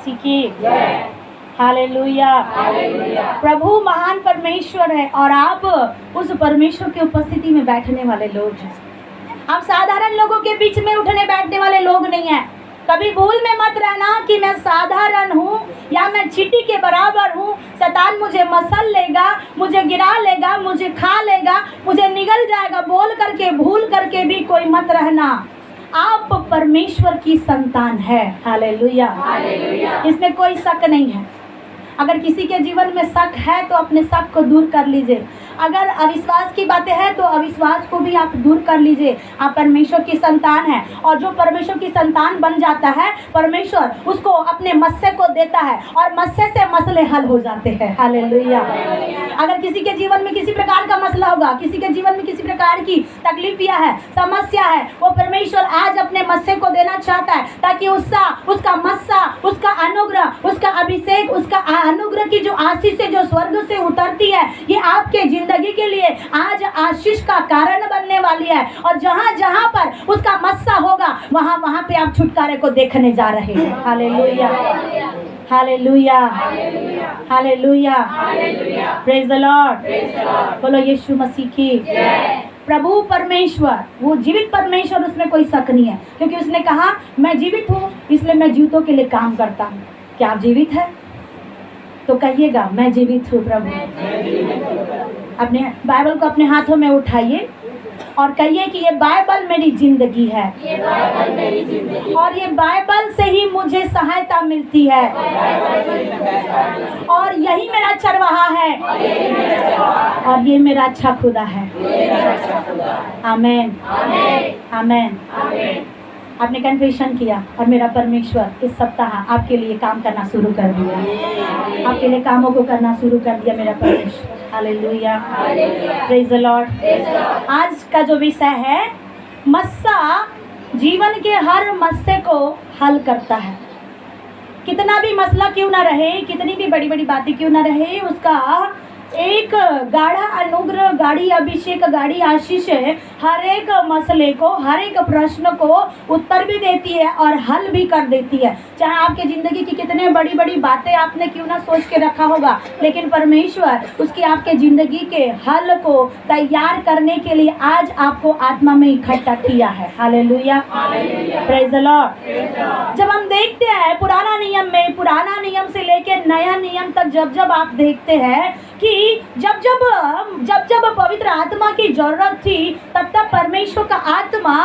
की हालेलुया। प्रभु महान परमेश्वर है और आप उस परमेश्वर की उपस्थिति में बैठने वाले लोग हैं। आप साधारण लोगों के बीच में उठने बैठने वाले लोग नहीं हैं। कभी भूल में मत रहना कि मैं साधारण हूँ या मैं चींटी के बराबर हूँ। शैतान मुझे मसल लेगा, मुझे गिरा लेगा, मुझे खा लेगा, मुझे निगल जाएगा बोल करके भूल करके भी कोई मत रहना। आप परमेश्वर की संतान है। हालेलुया। इसमें कोई शक नहीं है। अगर किसी के जीवन में शक है तो अपने शक को दूर कर लीजिए। अगर अविश्वास की बातें हैं तो अविश्वास को भी आप दूर कर लीजिए। आप परमेश्वर की संतान हैं और जो परमेश्वर की संतान बन जाता है परमेश्वर उसको अपने मस्से को देता है और मस्से से मसले हल हो जाते हैं। हालेलुया। अगर किसी के जीवन में किसी प्रकार का मसला होगा, किसी के जीवन में किसी प्रकार की तकलीफियाँ है, समस्या है, वो परमेश्वर आज अपने मस्से को देना चाहता है ताकि उसका मस्सा, उसका अनुग्रह, उसका अभिषेक, उसका अनुग्रह की जो आशीष है जो स्वर्ग से उतरती है ये आपके जिंदगी के लिए आज आशीष का कारण बनने वाली है। और जहाँ जहाँ पर उसका मस्सा होगा वहाँ वहाँ पे आप छुटकारे को देखने जा रहे हैं। Hallelujah, hallelujah, hallelujah, praise the Lord. बोलो यीशु मसीह की। प्रभु परमेश्वर, वो जीवित परमेश्वर, उसमें कोई शक नहीं है क्योंकि उसने कहा मैं जीवित हूँ इसलिए मैं जीवितों के लिए काम करता हूँ। क्या आप जीवित है? तो कहिएगा मैं जीवित हूँ प्रभु। अपने बाइबल को अपने हाथों में उठाइए और कहिए कि ये बाइबल मेरी जिंदगी है और ये बाइबल से ही मुझे सहायता मिलती है और यही मेरा चरवाहा है और ये मेरा अच्छा खुदा है। आमेन, आमेन। आपने कन्फेशन किया और मेरा परमेश्वर इस सप्ताह आपके लिए काम करना शुरू कर दिया। आपके लिए कामों को करना शुरू कर दिया मेरा परमेश्वर। Hallelujah, praise the Lord. आज का जो विषय है मस्सा जीवन के हर मस्से को हल करता है। कितना भी मसला क्यों ना रहे, कितनी भी बड़ी बड़ी बातें क्यों ना रहे, उसका एक गाढ़ा अनुग्रह, गाढ़ी अभिषेक, गाढ़ी आशीष हर एक मसले को, हर एक प्रश्न को उत्तर भी देती है और हल भी कर देती है। चाहे आपके ज़िंदगी की कितने बड़ी बड़ी बातें आपने क्यों ना सोच के रखा होगा, लेकिन परमेश्वर उसकी आपके ज़िंदगी के हल को तैयार करने के लिए आज आपको आत्मा में इकट्ठा किया है। Hallelujah, praise the Lord. जब हम देखते हैं पुराना नियम में, पुराना नियम से लेकर नया नियम तक जब आप देखते हैं कि जब जब पवित्र आत्मा की जरूरत थी तब परमेश्वर का आत्मा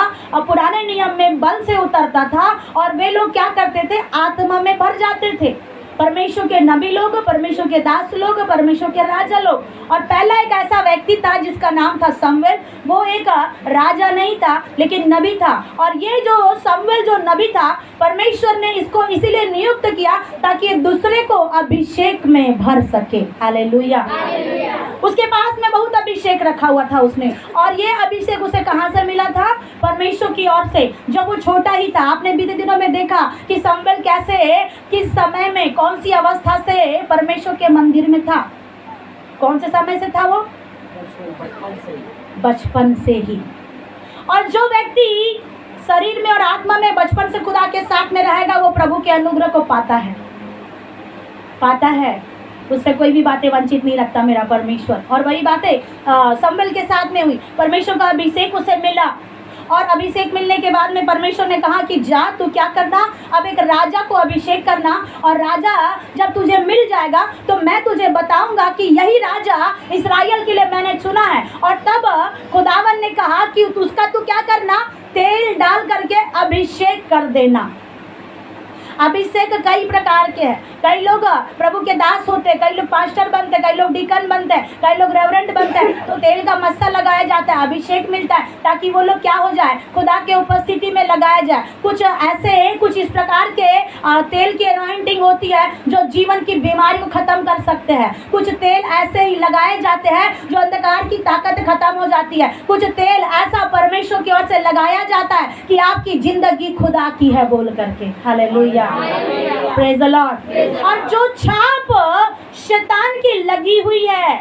पुराने नियम में बल से उतरता था और वे लोग क्या करते थे, आत्मा में भर जाते थे। परमेश्वर के नबी लोग, परमेश्वर के दास लोग, परमेश्वर के राजा लोग। और पहला एक ऐसा व्यक्ति था जिसका नाम था शमूएल। वो एक राजा नहीं था लेकिन नबी था। और ये जो शमूएल जो नबी था परमेश्वर ने इसको इसीलिए नियुक्त किया ताकि दूसरे को अभिषेक में भर सके। हालेलुया। उसके पास में बहुत अभिषेक रखा हुआ था उसने, और ये अभिषेक उसे कहाँ से मिला था? परमेश्वर की ओर से। जब वो छोटा ही था, आपने बीते दिनों में देखा कि शमूएल कैसे, किस समय में, कौन सी अवस्था से परमेश्वर के मंदिर में था। कौन से समय से था वो? बचपन से ही। और जो व्यक्ति शरीर में और आत्मा में बचपन से खुदा के साथ में रहेगा वो प्रभु के अनुग्रह को पाता है। उससे कोई भी बातें वंचित नहीं रखता मेरा परमेश्वर। और वही बातें शमूएल के साथ में हुई। परमेश्वर का अभिषेक उसे मिला और अभिषेक मिलने के बाद में परमेश्वर ने कहा कि जा तू क्या करना, अब एक राजा को अभिषेक करना, और राजा जब तुझे मिल जाएगा तो मैं तुझे बताऊंगा कि यही राजा इस्राएल के लिए मैंने चुना है। और तब खुदावन ने कहा कि उसका तू क्या करना, तेल डाल करके अभिषेक कर देना। अभिषेक कई प्रकार के हैं। कई लोग प्रभु के दास होते हैं, कई लोग पास्टर बनते हैं, कई लोग डीकन बनते हैं, कई लोग रेवरेंट बनते हैं। तो तेल का मस्सा लगाया जाता है, अभिषेक मिलता है ताकि वो लोग क्या हो जाए, खुदा के उपस्थिति में लगाया जाए। कुछ ऐसे, कुछ इस प्रकार के तेल की अनॉइंटिंग होती है जो जीवन की बीमारी को खत्म कर सकते हैं। कुछ तेल ऐसे ही लगाए जाते हैं जो अंधकार की ताकत खत्म हो जाती है। कुछ तेल ऐसा परमेश्वर की ओर से लगाया जाता है कि आपकी जिंदगी खुदा की है बोल करके। Hallelujah, praise the Lord. और जो छाप शैतान की लगी हुई है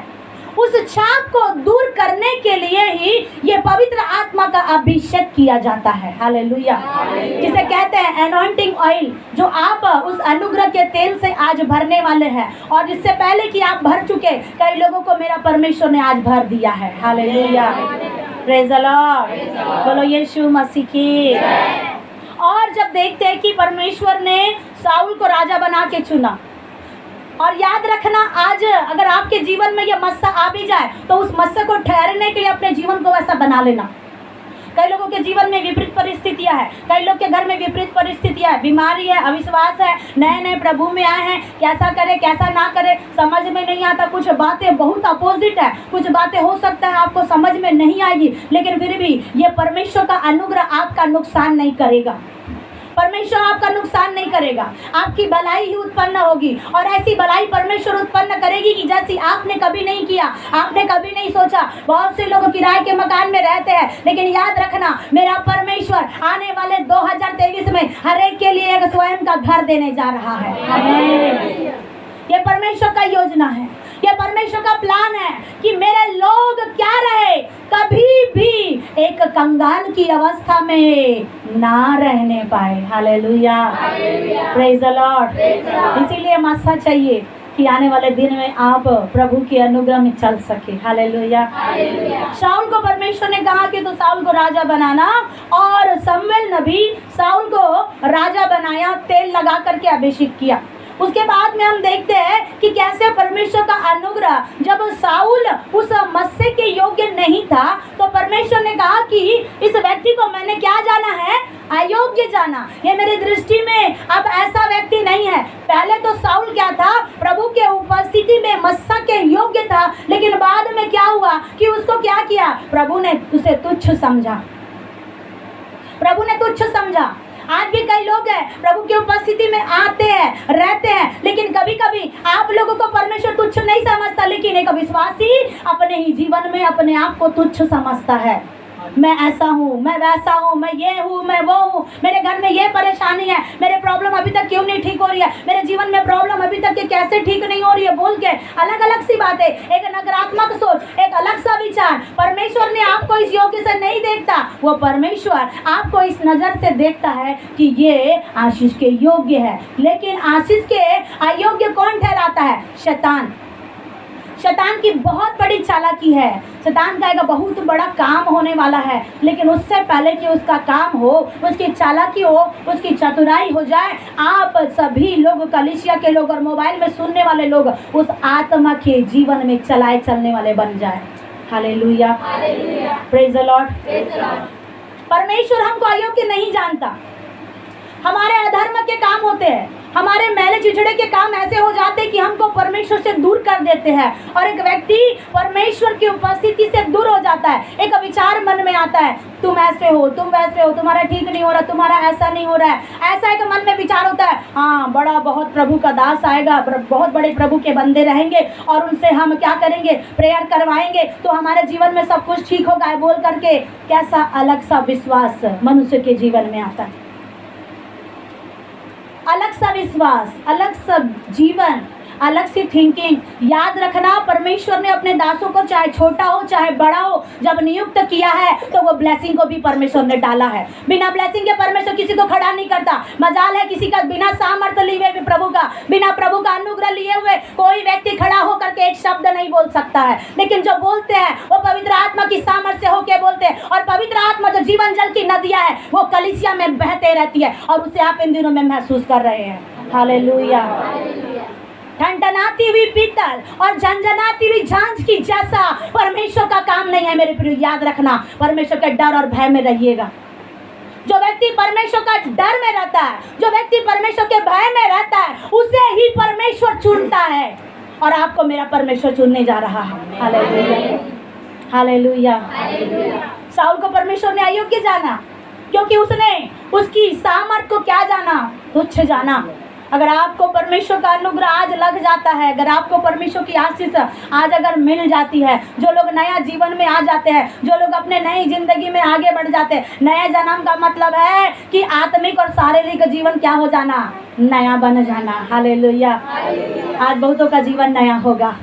उस छाप को दूर करने के लिए ही ये पवित्र आत्मा का अभिषेक किया जाता है। हालेलुया। जिसे कहते हैं एनॉइंटिंग ऑयल, जो आप उस अनुग्रह के तेल से आज भरने वाले हैं, और जिससे पहले कि आप भर चुके, कई लोगों को मेरा परमेश्वर ने आज भर दिया है। हालेलुया, प्रेज द लॉर्ड, बोलो यीशु मसीह की। और जब देखते हैं कि परमेश्वर ने साउल को राजा बना के चुना, और याद रखना, आज अगर आपके जीवन में ये मस्सा आ भी जाए तो उस मस्से को ठहरने के लिए अपने जीवन को वैसा बना लेना। कई लोगों के जीवन में विपरीत परिस्थितियां हैं, कई लोग के घर में विपरीत परिस्थितियां हैं, बीमारी है, अविश्वास है, नए नए प्रभु में आए हैं, कैसा करे कैसा ना करे समझ में नहीं आता। कुछ बातें बहुत अपोजिट है, कुछ बातें हो सकता है आपको समझ में नहीं आएगी, लेकिन फिर भी ये परमेश्वर का अनुग्रह आपका नुकसान नहीं करेगा। परमेश्वर आपका नुकसान नहीं करेगा, आपकी भलाई ही उत्पन्न होगी। और ऐसी भलाई परमेश्वर उत्पन्न करेगी कि जैसी आपने कभी नहीं किया, आपने कभी नहीं सोचा। बहुत से लोग किराए के मकान में रहते हैं, लेकिन याद रखना, मेरा परमेश्वर आने वाले 2023 में हर एक के लिए एक स्वयं का घर देने जा रहा है। आमीन। ये परमेश्वर का योजना है, ये परमेश्वर का प्लान है कि मेरे लोग क्या रहे, कभी भी एक कंगाल की अवस्था में ना रहने पाए। Hallelujah, praise the Lord. इसीलिए मस्सा चाहिए कि आने वाले दिन में आप प्रभु के अनुग्रह में चल सके। हालेलुया। शाऊल को परमेश्वर ने कहा कि तो साउल को राजा बनाना, और शमूएल नबी साउल को राजा बनाया, तेल लगा करके अभिषेक किया। उसके बाद में हम देखते हैं कि कैसे परमेश्वर का अनुग्रह, जब साउल उस मस्से के योग्य नहीं था, तो परमेश्वर ने कहा कि इस व्यक्ति को मैंने क्या जाना है, अयोग्य जाना। ये मेरी दृष्टि में अब ऐसा व्यक्ति नहीं है। पहले तो साउल क्या था, प्रभु के उपस्थिति में मस्सा के योग्य था, लेकिन बाद में क्या हुआ कि उसको क्या किया, प्रभु ने उसे तुच्छ समझा, प्रभु ने तुच्छ समझा। आज भी कई लोग हैं, प्रभु की उपस्थिति में आते हैं, रहते हैं, लेकिन कभी कभी आप लोगों को परमेश्वर तुच्छ नहीं समझता, लेकिन एक विश्वासी अपने ही जीवन में अपने आप को तुच्छ समझता है। मैं ऐसा हूँ, मैं वैसा हूँ, मैं ये हूँ, मैं वो हूँ, मेरे घर में ये परेशानी है, मेरे प्रॉब्लम अभी तक क्यों नहीं ठीक हो रही है, मेरे जीवन में प्रॉब्लम अभी तक कैसे ठीक नहीं हो रही है, बोल के अलग अलग सी बातें, एक नकारात्मक सोच, एक अलग सा विचार। परमेश्वर ने आपको इस योग्य से नहीं देखता, वो परमेश्वर आपको इस नजर से देखता है कि ये आशीष के योग्य है। लेकिन आशीष के अयोग्य कौन ठहराता है? शैतान। शैतान की बहुत बड़ी चालाकी है, शैतान का एक बहुत बड़ा काम होने वाला है, लेकिन उससे पहले कि उसका काम हो, उसकी चालाकी हो, उसकी चतुराई हो जाए, आप सभी लोग, कलीसिया के लोग और मोबाइल में सुनने वाले लोग उस आत्मा के जीवन में चलाए चलने वाले बन जाए। Hallelujah, praise the Lord. परमेश्वर हमको अयोग्य नहीं जानता। हमारे अधर्म के काम होते हैं, हमारे मैले चिचड़े के काम ऐसे हो जाते हैं कि हमको परमेश्वर से दूर कर देते हैं, और एक व्यक्ति परमेश्वर की उपस्थिति से दूर हो जाता है। एक विचार मन में आता है, तुम ऐसे हो, तुम वैसे हो, तुम्हारा ठीक नहीं हो रहा, तुम्हारा ऐसा नहीं हो रहा है, ऐसा एक मन में विचार होता है। हाँ, बड़ा बहुत प्रभु का दास आएगा, बहुत बड़े प्रभु के बंदे रहेंगे, और उनसे हम क्या करेंगे, प्रेयर करवाएंगे, तो हमारे जीवन में सब कुछ ठीक होगा, बोल करके कैसा अलग सा विश्वास मनुष्य के जीवन में आता है। अलग सा विश्वास, अलग सा जीवन, अलग सी थिंकिंग। याद रखना, परमेश्वर ने अपने दासों को, चाहे छोटा हो चाहे बड़ा हो, जब नियुक्त किया है तो वो ब्लेसिंग को भी परमेश्वर ने डाला है। बिना ब्लेसिंग के परमेश्वर किसी को खड़ा नहीं करता। मजाल है किसी का बिना सामर्थ्य लिए हुए प्रभु का, बिना प्रभु का अनुग्रह लिए हुए कोई व्यक्ति खड़ा होकर के एक शब्द नहीं बोल सकता है, लेकिन जो बोलते हैं वो पवित्र आत्मा की सामर्थ्य से होकर बोलते हैं, और पवित्र आत्मा जो जीवन जल की नदियां है वो कलीसिया में बहते रहती है, और उसे आप इन दिनों में महसूस कर रहे हैं। हालेलुया। ठनठनाती हुई पीतल और झंझनाती हुई झांझ की जैसा परमेश्वर का काम नहीं है मेरे प्रिय। याद रखना, परमेश्वर के डर और भय में रहिएगा। जो व्यक्ति परमेश्वर का डर में रहता है, जो व्यक्ति परमेश्वर के भय में रहता है, उसे ही परमेश्वर चुनता है, और आपको मेरा परमेश्वर चुनने जा रहा है। Hallelujah, hallelujah. साउल को परमेश्वर ने अयोग्य जाना, क्योंकि उसने उसकी सामर्थ को क्या जाना, तुच्छ जाना। अगर आपको परमेश्वर का अनुग्रह आज लग जाता है, अगर आपको परमेश्वर की आशीष आज अगर मिल जाती है, जो लोग नया जीवन में आ जाते हैं, जो लोग अपने नई जिंदगी में आगे बढ़ जाते हैं, नए जन्म का मतलब है कि आत्मिक और शारीरिक जीवन क्या हो जाना, नया बन जाना। हालेलुया। आज बहुतों का जीवन नया होगा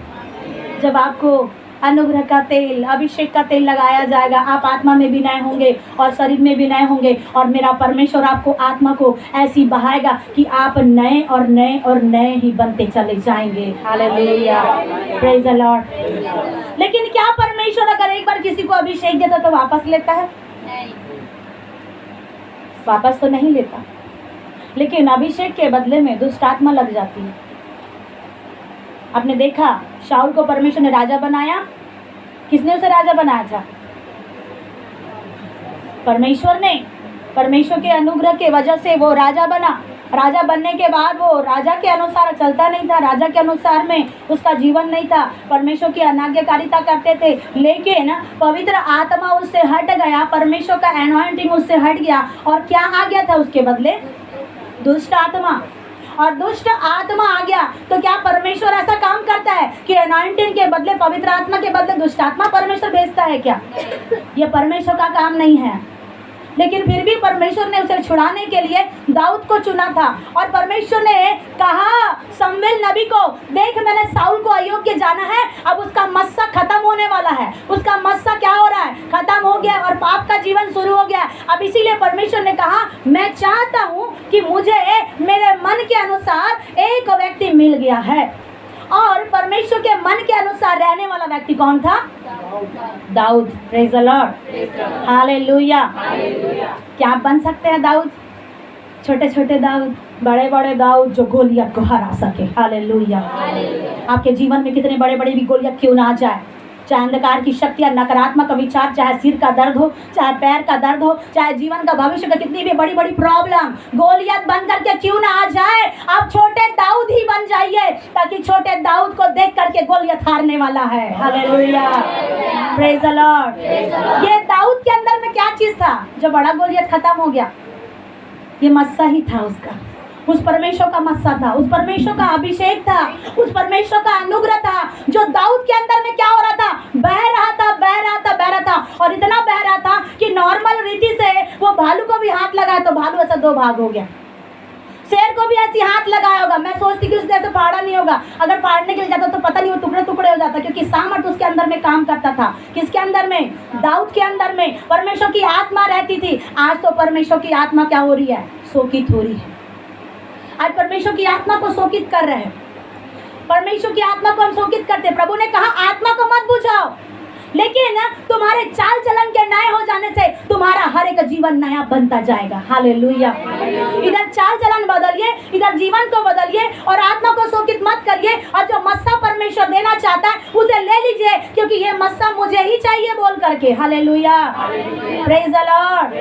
जब आपको अनुग्रह का तेल, अभिषेक का तेल लगाया जाएगा। आप आत्मा में भी नए होंगे और शरीर में भी नए होंगे, और मेरा परमेश्वर आपको आत्मा को ऐसी बहाएगा कि आप नए और नए और नए ही बनते चले जाएंगे। Hallelujah, praise the Lord. लेकिन क्या परमेश्वर अगर एक बार किसी को अभिषेक देता तो वापस लेता है? वापस तो नहीं लेता, लेकिन अभिषेक के बदले में दुष्ट आत्मा लग जाती है। आपने देखा शाऊल को परमेश्वर ने राजा बनाया, किसने उसे राजा बनाया था? परमेश्वर ने। परमेश्वर के अनुग्रह के वजह से वो राजा बना। राजा बनने के बाद वो राजा के अनुसार चलता नहीं था, राजा के अनुसार में उसका जीवन नहीं था, परमेश्वर की अनाज्ञाकारिता करते थे। लेकिन पवित्र आत्मा उससे हट गया, परमेश्वर का एनॉइंटिंग उससे हट गया, और क्या आ गया था उसके बदले? दुष्ट आत्मा। और दुष्ट आत्मा आ गया तो क्या परमेश्वर ऐसा काम करता है कि एनॉइंटिंग के बदले, पवित्र आत्मा के बदले दुष्ट आत्मा परमेश्वर भेजता है क्या? ये परमेश्वर का काम नहीं है। लेकिन फिर भी परमेश्वर ने उसे छुड़ाने के लिए दाऊद को चुना था, और परमेश्वर ने कहा शमूएल नबी को, देख मैंने साउल को अयोग्य जाना है, अब उसका मस्सा खत्म होने वाला है, उसका मस्सा क्या हो रहा है? खत्म हो गया, और पाप का जीवन शुरू हो गया। अब इसीलिए परमेश्वर ने कहा मैं चाहता हूँ कि मुझे मेरे मन के अनुसार एक व्यक्ति मिल गया है। और परमेश्वर के मन के अनुसार रहने वाला व्यक्ति कौन था? Dawood. Praise the lord, hallelujah. क्या आप बन सकते हैं दाऊद? छोटे छोटे दाऊद, बड़े बड़े दाऊद, जो गोलियत को हरा सके। हालेलुया। आपके जीवन में कितने बड़े बड़े भी गोलियत क्यों ना आ जाए, चाहे अंधकार की शक्तियाँ, नकारात्मक विचार, चाहे सिर का दर्द हो, चाहे पैर का दर्द हो, चाहे जीवन का भविष्य का कितनी भी बड़ी बड़ी प्रॉब्लम, गोलियत बन करके क्यों ना आ जाए, आप छोटे दाऊद ही बन जाइए, ताकि छोटे दाऊद को देख करके गोलियत हारने वाला है। Hallelujah, praise the lord. ये दाऊद के अंदर में क्या चीज था जो बड़ा गोलियत खत्म हो गया? ये मस्सा ही था उसका, उस परमेश्वर का मस्सा था, उस परमेश्वर का अभिषेक था, उस परमेश्वर का अनुग्रह था, जो दाऊद के अंदर में क्या हो रहा था? बह रहा था, बह रहा था, बह रहा था, और इतना बह रहा था कि नॉर्मल रीति से वो भालू को भी हाथ लगाया तो भालू ऐसा दो भाग हो गया, शेर को भी ऐसी हाथ लगाया होगा, मैं सोचती कि उससे ऐसे फाड़ा नहीं होगा, अगर फाड़ने के लिए जाता तो पता नहीं वो टुकड़े टुकड़े हो जाता, क्योंकि सामर्थ उसके अंदर में काम करता था। किसके अंदर में? दाऊद के अंदर में परमेश्वर की आत्मा रहती थी। आज तो परमेश्वर की आत्मा क्या हो रही है? शोकित हो रही है। आज परमेश्वर की आत्मा को शोकित कर रहे हैं, परमेश्वर की आत्मा को हम शोकित करते हैं। प्रभु ने कहा आत्मा को मत बुझाओ, लेकिन तुम्हारे चाल चलन के नए हो जाने से तुम्हारा हर एक जीवन नया बनता जाएगा। हालेलुया। इधर चाल चलन बदलिए, इधर जीवन को बदलिए, और आत्मा को शोकित मत करिए, और जो मस्सा परमेश्वर देना चाहता है उसे ले लीजिए, क्योंकि ये मस्सा मुझे ही चाहिए बोल करके। हालेलुया, प्रेज द लॉर्ड,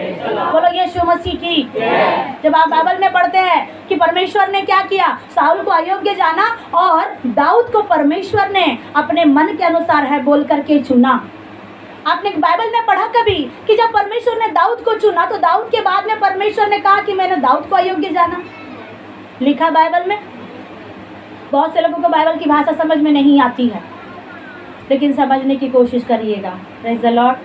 बोलो यीशु मसीह की। जब आप बाइबल में पढ़ते हैं कि परमेश्वर ने क्या किया, साउल को अयोग्य जाना, और दाऊद को परमेश्वर ने अपने मन के अनुसार है बोल करके चुना। आपने बाइबल में पढ़ा कभी कि जब परमेश्वर ने दाऊद को चुना तो दाऊद के बाद में परमेश्वर ने कहा कि मैंने दाऊद को अयोग्य जाना? लिखा बाइबल में। बहुत से लोगों को बाइबल की भाषा समझ में नहीं आती है, लेकिन समझने की कोशिश करिएगा। Praise the Lord.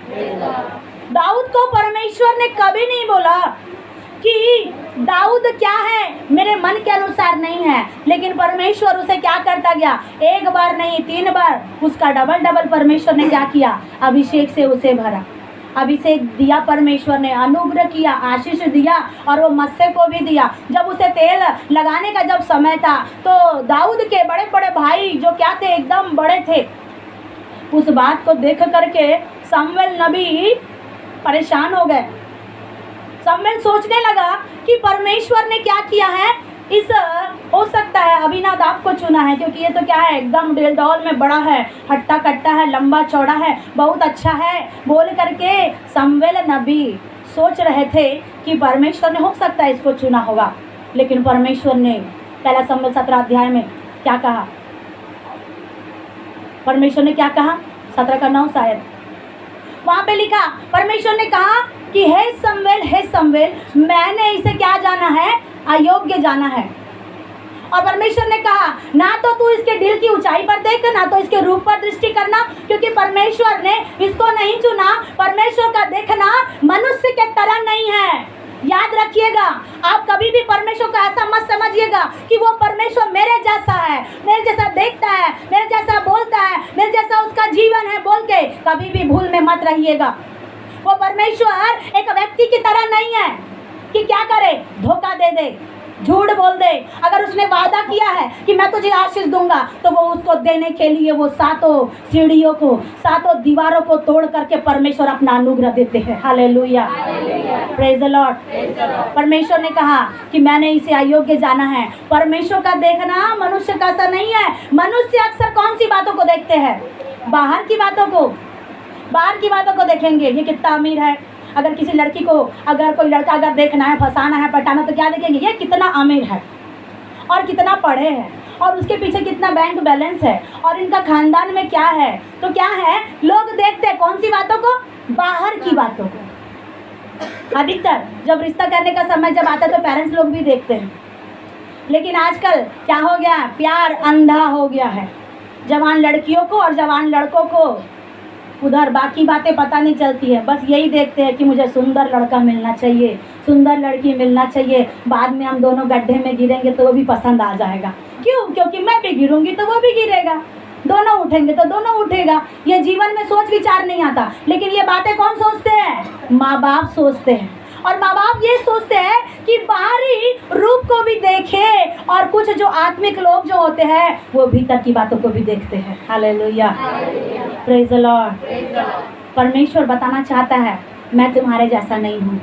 दाऊद को परमेश्वर ने कभी नहीं बोला कि दाऊद क्या है, मेरे मन के अनुसार नहीं है, लेकिन परमेश्वर उसे क्या करता गया? एक बार नहीं 3 बार उसका डबल डबल परमेश्वर ने क्या किया? अभिषेक से उसे भरा, अभिषेक दिया परमेश्वर ने, अनुग्रह किया, आशीष दिया, और वो मस्से को भी दिया। जब उसे तेल लगाने का जब समय था तो दाऊद के बड़े बड़े भाई जो क्या थे, एकदम बड़े थे, उस बात को देख करके शमूएल नबी परेशान हो गए। शमूएल सोचने लगा कि परमेश्वर ने क्या किया है, इस हो सकता है अबीनादाब को चुना है, क्योंकि ये तो क्या है, एकदम डेलडौल में बड़ा है, हट्टा कट्टा है, लंबा चौड़ा है, बहुत अच्छा है बोल करके शमूएल नबी सोच रहे थे कि परमेश्वर ने हो सकता है इसको चुना होगा। लेकिन परमेश्वर ने पहला शमूएल 17 अध्याय में क्या कहा? परमेश्वर ने क्या कहा? 17 का 9 शायद, वहां पे लिखा, परमेश्वर ने कहा कि हे शमूएल, मैंने इसे क्या जाना है? अयोग्य जाना है। और परमेश्वर ने कहा ना तो तू इसके दिल की ऊंचाई पर देख, ना तो इसके रूप पर दृष्टि करना, क्योंकि परमेश्वर ने इसको नहीं चुना। परमेश्वर का देखना मनुष्य के तरह नहीं है। याद रखिएगा, आप कभी भी परमेश्वर को ऐसा मत समझिएगा कि वो परमेश्वर मेरे जैसा है, मेरे जैसा देखता है, मेरे जैसा बोलता है, मेरे जैसा उसका जीवन है बोल के कभी भी भूल में मत रहिएगा। वो परमेश्वर एक व्यक्ति की तरह नहीं है कि क्या करे, धोखा दे दे, झूठ बोल दे। अगर उसने वादा किया है कि मैं तुझे आशीष दूंगा, तो वो उसको देने के लिए वो सातों सीढ़ियों को, सातों दीवारों को तोड़ करके परमेश्वर अपना अनुग्रह देते हैं। Hallelujah, praise the Lord. परमेश्वर ने कहा कि मैंने इसे अयोग्य जाना है। परमेश्वर का देखना मनुष्य का ऐसा नहीं है। मनुष्य अक्सर कौन सी बातों को देखते हैं? बाहर की बातों को, बाहर की बातों को देखेंगे, ये कितना अमीर है। अगर किसी लड़की को, अगर कोई लड़का अगर देखना है, फंसाना है, पटाना, तो क्या देखेंगे? ये कितना अमीर है और कितना पढ़े हैं और उसके पीछे कितना बैंक बैलेंस है और इनका खानदान में क्या है। तो क्या है, लोग देखते हैं कौन सी बातों को? बाहर की बातों को। अधिकतर जब रिश्ता करने का समय जब आता है तो पेरेंट्स लोग भी देखते हैं। लेकिन आजकल क्या हो गया? प्यार अंधा हो गया है। जवान लड़कियों को और जवान लड़कों को उधर बाकी बातें पता नहीं चलती है, बस यही देखते हैं कि मुझे सुंदर लड़का मिलना चाहिए, सुंदर लड़की मिलना चाहिए। बाद में हम दोनों गड्ढे में गिरेंगे तो वो भी पसंद आ जाएगा। क्यों? क्योंकि मैं भी गिरूंगी तो वो भी गिरेगा, दोनों उठेंगे तो दोनों उठेगा। ये जीवन में सोच विचार नहीं आता। लेकिन ये बातें कौन सोचते हैं? माँ बाप सोचते हैं। और माँ बाप ये सोचते हैं कि बाहरी रूप को भी देखे, और कुछ जो आत्मिक लोग जो होते हैं वो भीतर की बातों को भी देखते हैं। Hallelujah, praise the Lord. परमेश्वर बताना चाहता है, मैं तुम्हारे जैसा नहीं हूँ,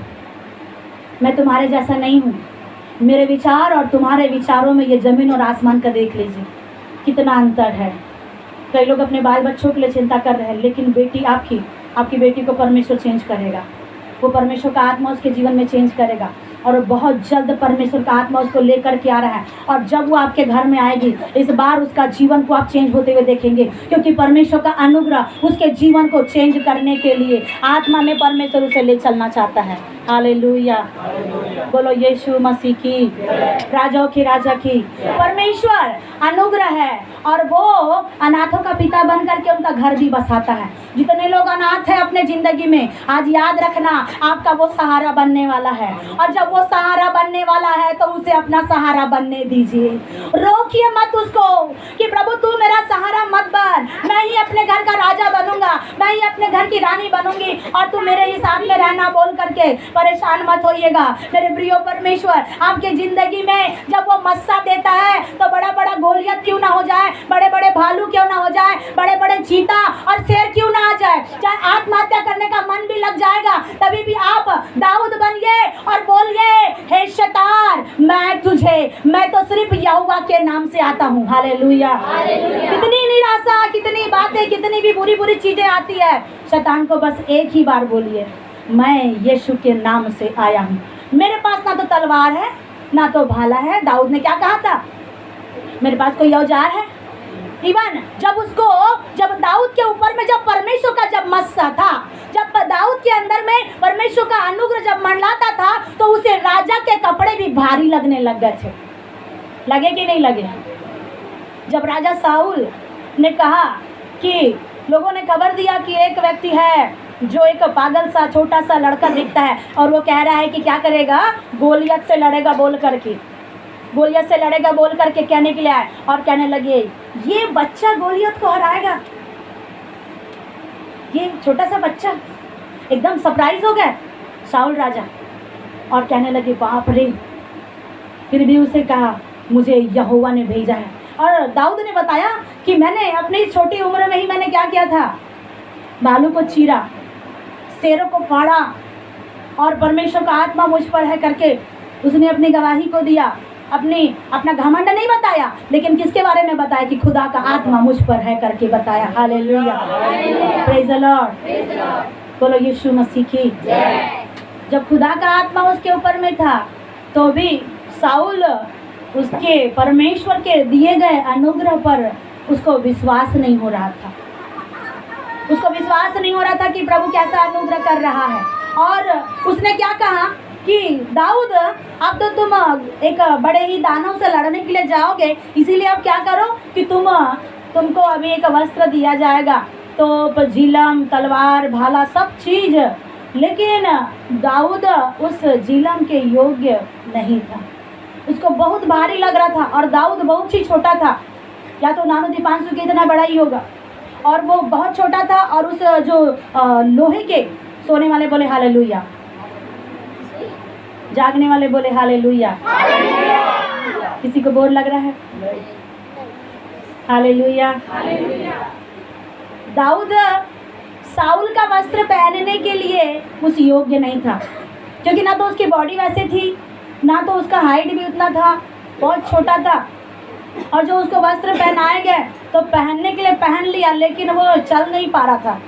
मैं तुम्हारे जैसा नहीं हूँ। मेरे विचार और तुम्हारे विचारों में ये ज़मीन और आसमान का देख लीजिए कितना अंतर है। कई लोग अपने बाल बच्चों के लिए चिंता कर रहे हैं, लेकिन बेटी आपकी बेटी को परमेश्वर चेंज करेगा। वो परमेश्वर का आत्मा उसके जीवन में चेंज करेगा और बहुत जल्द परमेश्वर का आत्मा उसको लेकर के आ रहा है। और जब वो आपके घर में आएगी, इस बार उसका जीवन को आप चेंज होते हुए देखेंगे, क्योंकि परमेश्वर का अनुग्रह उसके जीवन को चेंज करने के लिए आत्मा में परमेश्वर उसे ले चलना चाहता है। हालेलुया, बोलो यीशु मसीह की, राजाओं की राजा की। परमेश्वर अनुग्रह है और वो अनाथों का पिता बन करके उनका घर भी बसाता है। जितने लोग अनाथ हैं अपने जिंदगी में, आज याद रखना आपका वो सहारा बनने वाला है। और जब वो सहारा बनने वाला है तो उसे अपना सहारा बनने दीजिए। रोकिए मत उसको कि प्रभु तू मेरा सहारा मत बन, मैं ही अपने घर का राजा बनूंगा, मैं ही अपने घर की रानी बनूंगी और तू मेरे ही साथ में रहना बोल करके परेशान मत होइएगा। मेरे प्रियो परमेश्वर आपके जिंदगी में जब वो मस्सा देता है तो बड़ा बड़ा गोलियत क्यों ना हो जाए, बड़े बड़े भालू क्यों ना हो जाए, बड़े बड़े चीता और शेर क्यों ना आ जाए, चाहे आत्महत्या करने का मन भी लग जाएगा, तभी भी आप दाऊद बनिए और बोलिए, हे शैतान मैं तो सिर्फ यहोवा के नाम से आता हूँ। हालेलुया। कितनी निराशा, कितनी बातें, कितनी भी बुरी बुरी चीजें आती है, शैतान को बस एक ही बार बोलिए, मैं यीशु के नाम से आया हूँ। मेरे पास ना तो तलवार है ना तो भाला है। दाऊद ने क्या कहा था? मेरे पास कोई औजार है। इवन जब दाऊद के ऊपर में जब परमेश्वर का जब मस्सा था, जब दाऊद के अंदर में परमेश्वर का अनुग्रह जब मंडलाता था, तो उसे राजा के कपड़े भी भारी लगने लग गए थे। लगे कि नहीं लगे? जब राजा साउल ने कहा कि लोगों ने खबर दिया कि एक व्यक्ति है जो एक पागल सा छोटा सा लड़का दिखता है और वो कह रहा है कि क्या करेगा, गोलियत से लड़ेगा बोल करके, गोलियत से लड़ेगा बोल करके कहने के लिए आए और कहने लगे ये बच्चा गोलियत को हराएगा। ये छोटा सा बच्चा एकदम सरप्राइज हो गया साउल राजा और कहने लगे बाप रे। फिर भी उसे कहा मुझे यहोवा ने भेजा है। और दाऊद ने बताया कि मैंने अपनी छोटी उम्र में ही मैंने क्या किया था, भालू को चीरा, शेरों को फाड़ा और परमेश्वर का आत्मा मुझ पर है करके उसने अपनी गवाही को दिया। अपना घमंड नहीं बताया, लेकिन किसके बारे में बताया कि खुदा का आत्मा मुझ पर है करके बताया। Hallelujah, praise the Lord. बोलो यीशु मसीह की जय। जब खुदा का आत्मा उसके ऊपर में था तो भी साउल उसके परमेश्वर के दिए गए अनुग्रह पर उसको विश्वास नहीं हो रहा था। उसको विश्वास नहीं हो रहा था कि प्रभु कैसा अनुग्रह कर रहा है। और उसने क्या कहा कि दाऊद अब तो तुम एक बड़े ही दानव से लड़ने के लिए जाओगे, इसीलिए अब क्या करो कि तुमको अभी एक वस्त्र दिया जाएगा, तो झिलम, तलवार, भाला सब चीज़ लेकिन दाऊद उस झिलम के योग्य नहीं था। उसको बहुत भारी लग रहा था और दाऊद बहुत ही छोटा था, या तो नानो दीपांशु के इतना बड़ा ही होगा, और वो बहुत छोटा था। और उस जो लोहे के सोने वाले बोले हालेलुया, जागने वाले बोले हालेलुया। किसी को बोर लग रहा है? हालेलुया। दाऊद साउल का वस्त्र पहनने के लिए उस योग्य नहीं था, क्योंकि ना तो उसकी बॉडी वैसे थी, ना तो उसका हाइट भी उतना था, बहुत छोटा था। और जो उसको वस्त्र पहनाए गए तो पहनने के लिए पहन लिया, लेकिन वो चल नहीं पा रहा था।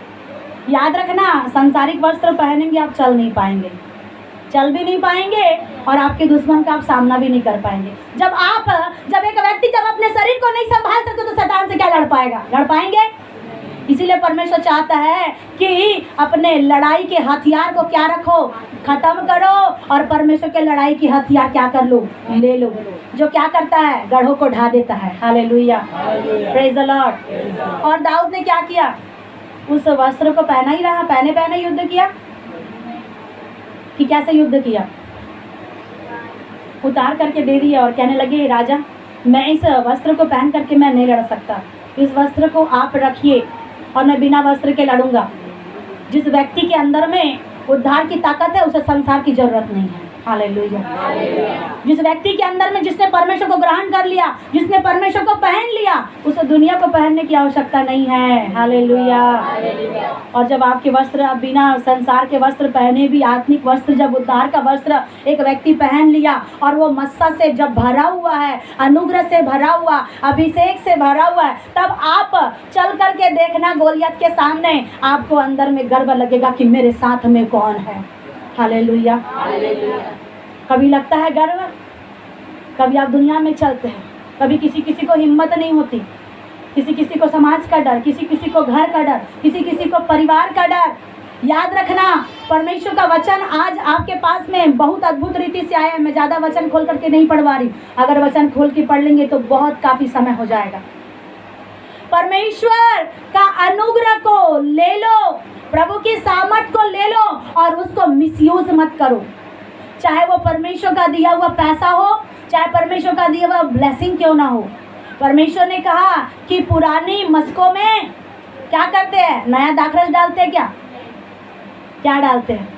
याद रखना, सांसारिक वस्त्र पहनेंगे आप चल नहीं पाएंगे, चल भी नहीं पाएंगे और आपके दुश्मन का आप सामना भी नहीं कर पाएंगे। जब एक व्यक्ति जब अपने शरीर को नहीं संभाल सकते तो शैतान से क्या लड़ पाएगा? लड़ पाएंगे? इसीलिए परमेश्वर चाहता है कि अपने लड़ाई के हथियार को क्या रखो, खत्म करो, और परमेश्वर के लड़ाई की हथियार क्या कर लो, ले लो। जो क्या करता है? गढ़ों को ढा देता है। Hallelujah, praise the Lord. और दाऊद ने क्या किया? उस वस्त्र को पहना ही रहा, पहने पहने युद्ध किया। कि कैसे युद्ध किया? उतार करके दे दिया और कहने लगे, राजा मैं इस वस्त्र को पहन करके मैं नहीं लड़ सकता, इस वस्त्र को आप रखिए और मैं बिना वस्त्र के लड़ूंगा। जिस व्यक्ति के अंदर में उद्धार की ताकत है उसे संसार की जरूरत नहीं है। हालेलुया। जिस व्यक्ति के अंदर में, जिसने परमेश्वर को ग्रहण कर लिया, जिसने परमेश्वर को पहन लिया, उसे दुनिया को पहनने की आवश्यकता नहीं है। हालेलुया। और जब आपके वस्त्र बिना संसार के वस्त्र पहने भी, आत्मिक वस्त्र, जब उद्धार का वस्त्र एक व्यक्ति पहन लिया और वो मस्सा से जब भरा हुआ है, अनुग्रह से भरा हुआ, अभिषेक से भरा हुआ है, तब आप चल करके देखना गोलियत के सामने, आपको अंदर में गर्व लगेगा कि मेरे साथ में कौन है। हालेलुया। कभी लगता है गर्व, कभी आप दुनिया में चलते हैं, कभी किसी किसी को हिम्मत नहीं होती, किसी किसी को समाज का डर, किसी किसी को घर का डर, किसी किसी को परिवार का डर। याद रखना, परमेश्वर का वचन आज आपके पास में बहुत अद्भुत रीति से आया है। मैं ज़्यादा वचन खोल करके नहीं पढ़वा रही, अगर वचन खोल के पढ़ लेंगे तो बहुत काफ़ी समय हो जाएगा। परमेश्वर का अनुग्रह को ले लो, प्रभु की सामर्थ को ले लो और उसको मिसयूज मत करो। चाहे वो परमेश्वर का दिया हुआ पैसा हो, चाहे परमेश्वर का दिया हुआ ब्लेसिंग क्यों ना हो। परमेश्वर ने कहा कि पुरानी मस्कों में क्या करते हैं? नया दाखरस डालते हैं। क्या डालते हैं?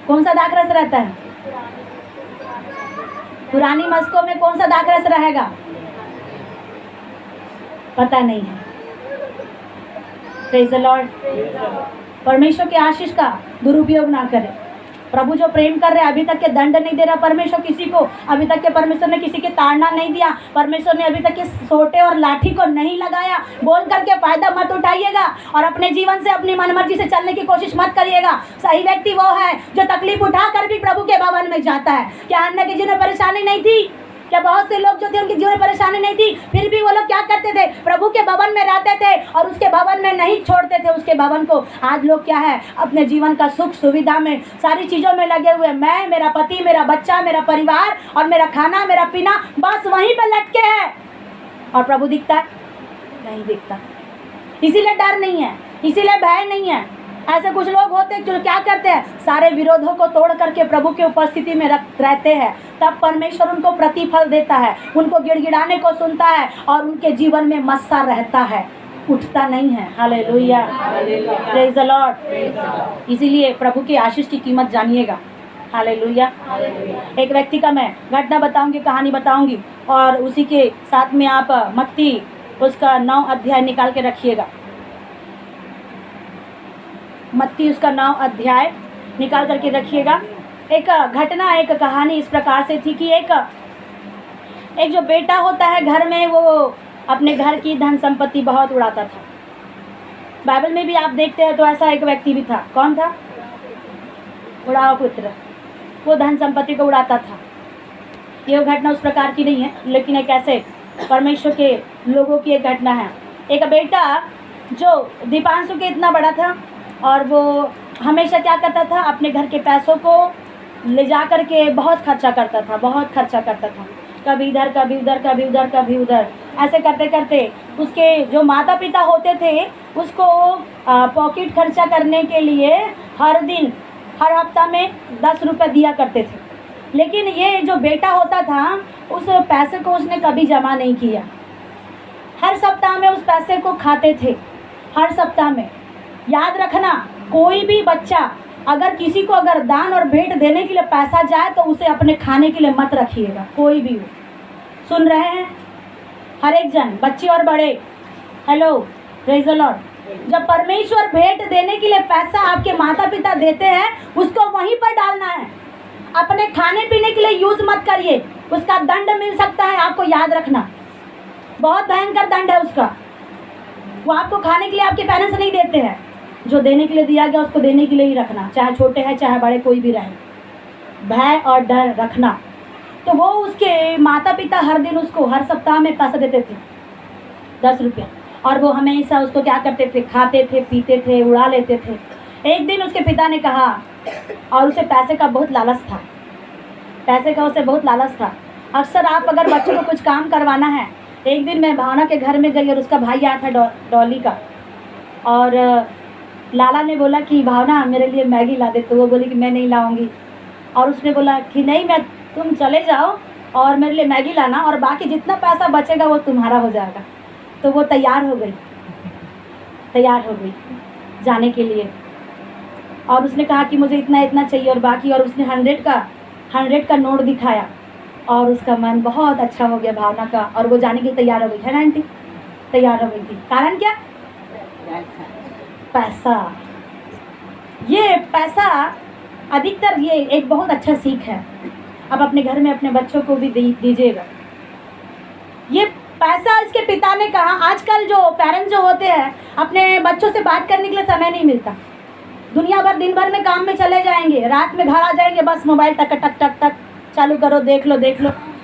कौन सा दाखरस रहता है? पुरानी मस्कों में कौन सा दाखरस रहेगा? पता नहीं है। Praise the Lord. परमेश्वर के आशीष का दुरुपयोग ना करें। प्रभु जो प्रेम कर रहे हैं, अभी तक के दंड नहीं दे रहा परमेश्वर किसी को, अभी तक के परमेश्वर ने किसी के ताड़ना नहीं दिया, परमेश्वर ने अभी तक के सोटे और लाठी को नहीं लगाया। बोल करके फायदा मत उठाइएगा और अपने जीवन से अपनी मनमर्जी से चलने की कोशिश मत करिएगा। सही व्यक्ति वो है जो तकलीफ उठाकर भी प्रभु के भवन में जाता है। क्या अन्य के जीवन में परेशानी नहीं थी? क्या बहुत से लोग जो थे उनके जीवन में परेशानी नहीं थी, फिर भी वो लोग क्या करते थे? प्रभु के भवन में रहते थे और उसके भवन में नहीं छोड़ते थे उसके भवन को। आज लोग क्या है? अपने जीवन का सुख सुविधा में, सारी चीज़ों में लगे हुए। मैं, मेरा पति, मेरा बच्चा, मेरा परिवार और मेरा खाना, मेरा पीना, बस वहीं पर लटके हैं। और प्रभु दिखता है? नहीं दिखता। इसीलिए डर नहीं है, इसीलिए भय नहीं है। ऐसे कुछ लोग होते हैं जो क्या करते हैं? सारे विरोधों को तोड़ करके प्रभु की उपस्थिति में रहते हैं, तब परमेश्वर उनको प्रतिफल देता है, उनको गिड़गिड़ाने को सुनता है और उनके जीवन में मस्सा रहता है, उठता नहीं है। Hallelujah, praise the Lord. इसीलिए प्रभु की आशीष की कीमत जानिएगा। हालेलुया। एक व्यक्ति का मैं घटना बताऊंगी, कहानी बताऊंगी, और उसी के साथ में आप मत्ती उसका 9 अध्याय निकाल के रखिएगा। मत्ती उसका 9 अध्याय निकाल करके रखिएगा। एक घटना, एक कहानी इस प्रकार से थी कि एक जो बेटा होता है घर में, वो अपने घर की धन संपत्ति बहुत उड़ाता था। बाइबल में भी आप देखते हैं तो ऐसा एक व्यक्ति भी था। कौन था? उड़ावा पुत्र। वो धन संपत्ति को उड़ाता था। ये घटना उस प्रकार की नहीं है, लेकिन एक ऐसे परमेश्वर के लोगों की एक घटना है। एक बेटा जो दीपांशु के इतना बड़ा था और वो हमेशा क्या करता था? अपने घर के पैसों को ले जा कर के बहुत खर्चा करता था, बहुत खर्चा करता था। कभी इधर, कभी उधर, कभी उधर, कभी उधर, ऐसे करते करते उसके जो माता पिता होते थे उसको पॉकेट खर्चा करने के लिए हर दिन, हर हफ्ता में 10 रुपये दिया करते थे। लेकिन ये जो बेटा होता था, उस पैसे को उसने कभी जमा नहीं किया। हर सप्ताह में उस पैसे को खाते थे, हर सप्ताह में। याद रखना, कोई भी बच्चा अगर किसी को अगर दान और भेंट देने के लिए पैसा जाए तो उसे अपने खाने के लिए मत रखिएगा, कोई भी हो। सुन रहे हैं हर एक जन, बच्चे और बड़े? Hello, praise the Lord. जब परमेश्वर भेंट देने के लिए पैसा आपके माता पिता देते हैं, उसको वहीं पर डालना है। अपने खाने पीने के लिए यूज़ मत करिए, उसका दंड मिल सकता है, आपको याद रखना। बहुत भयंकर दंड है उसका। वो आपको खाने के लिए आपके पेरेंट्स नहीं देते हैं। जो देने के लिए दिया गया उसको देने के लिए ही रखना, चाहे छोटे हैं चाहे बड़े, कोई भी रहे। भय और डर रखना। तो वो उसके माता पिता हर दिन उसको हर सप्ताह में पैसा देते थे, 10 रुपये, और वो हमेशा उसको क्या करते थे, खाते थे, पीते थे, उड़ा लेते थे। एक दिन उसके पिता ने कहा, और उसे पैसे का बहुत लालच था, पैसे का उसे बहुत लालच था। अक्सर आप अगर बच्चों को कुछ काम करवाना है, एक दिन मैं भावना के घर में गई और उसका भाई आया था डॉली का, और लाला ने बोला कि भावना मेरे लिए मैगी ला दे। तो वो बोली कि मैं नहीं लाऊंगी, और उसने बोला कि नहीं, मैं तुम चले जाओ और मेरे लिए मैगी लाना, और बाकी जितना पैसा बचेगा वो तुम्हारा हो जाएगा। तो वो तैयार हो गई जाने के लिए, और उसने कहा कि मुझे इतना इतना चाहिए और बाकी, और उसने 100 का नोट दिखाया, और उसका मन बहुत अच्छा हो गया भावना का, और वो जाने के लिए तैयार हो गई है ना आंटी, तैयार हो गई थी। कारण क्या? पैसा। ये पैसा अधिकतर ये एक बहुत अच्छा सीख है, अब अपने घर में अपने बच्चों को भी दीजिएगा। ये पैसा, इसके पिता ने कहा, आजकल जो पेरेंट्स जो होते हैं, अपने बच्चों से बात करने के लिए समय नहीं मिलता। दुनिया भर दिन भर में काम में चले जाएंगे, रात में घर आ जाएंगे, बस मोबाइल टक टक टक टक चालू करो, देख लो।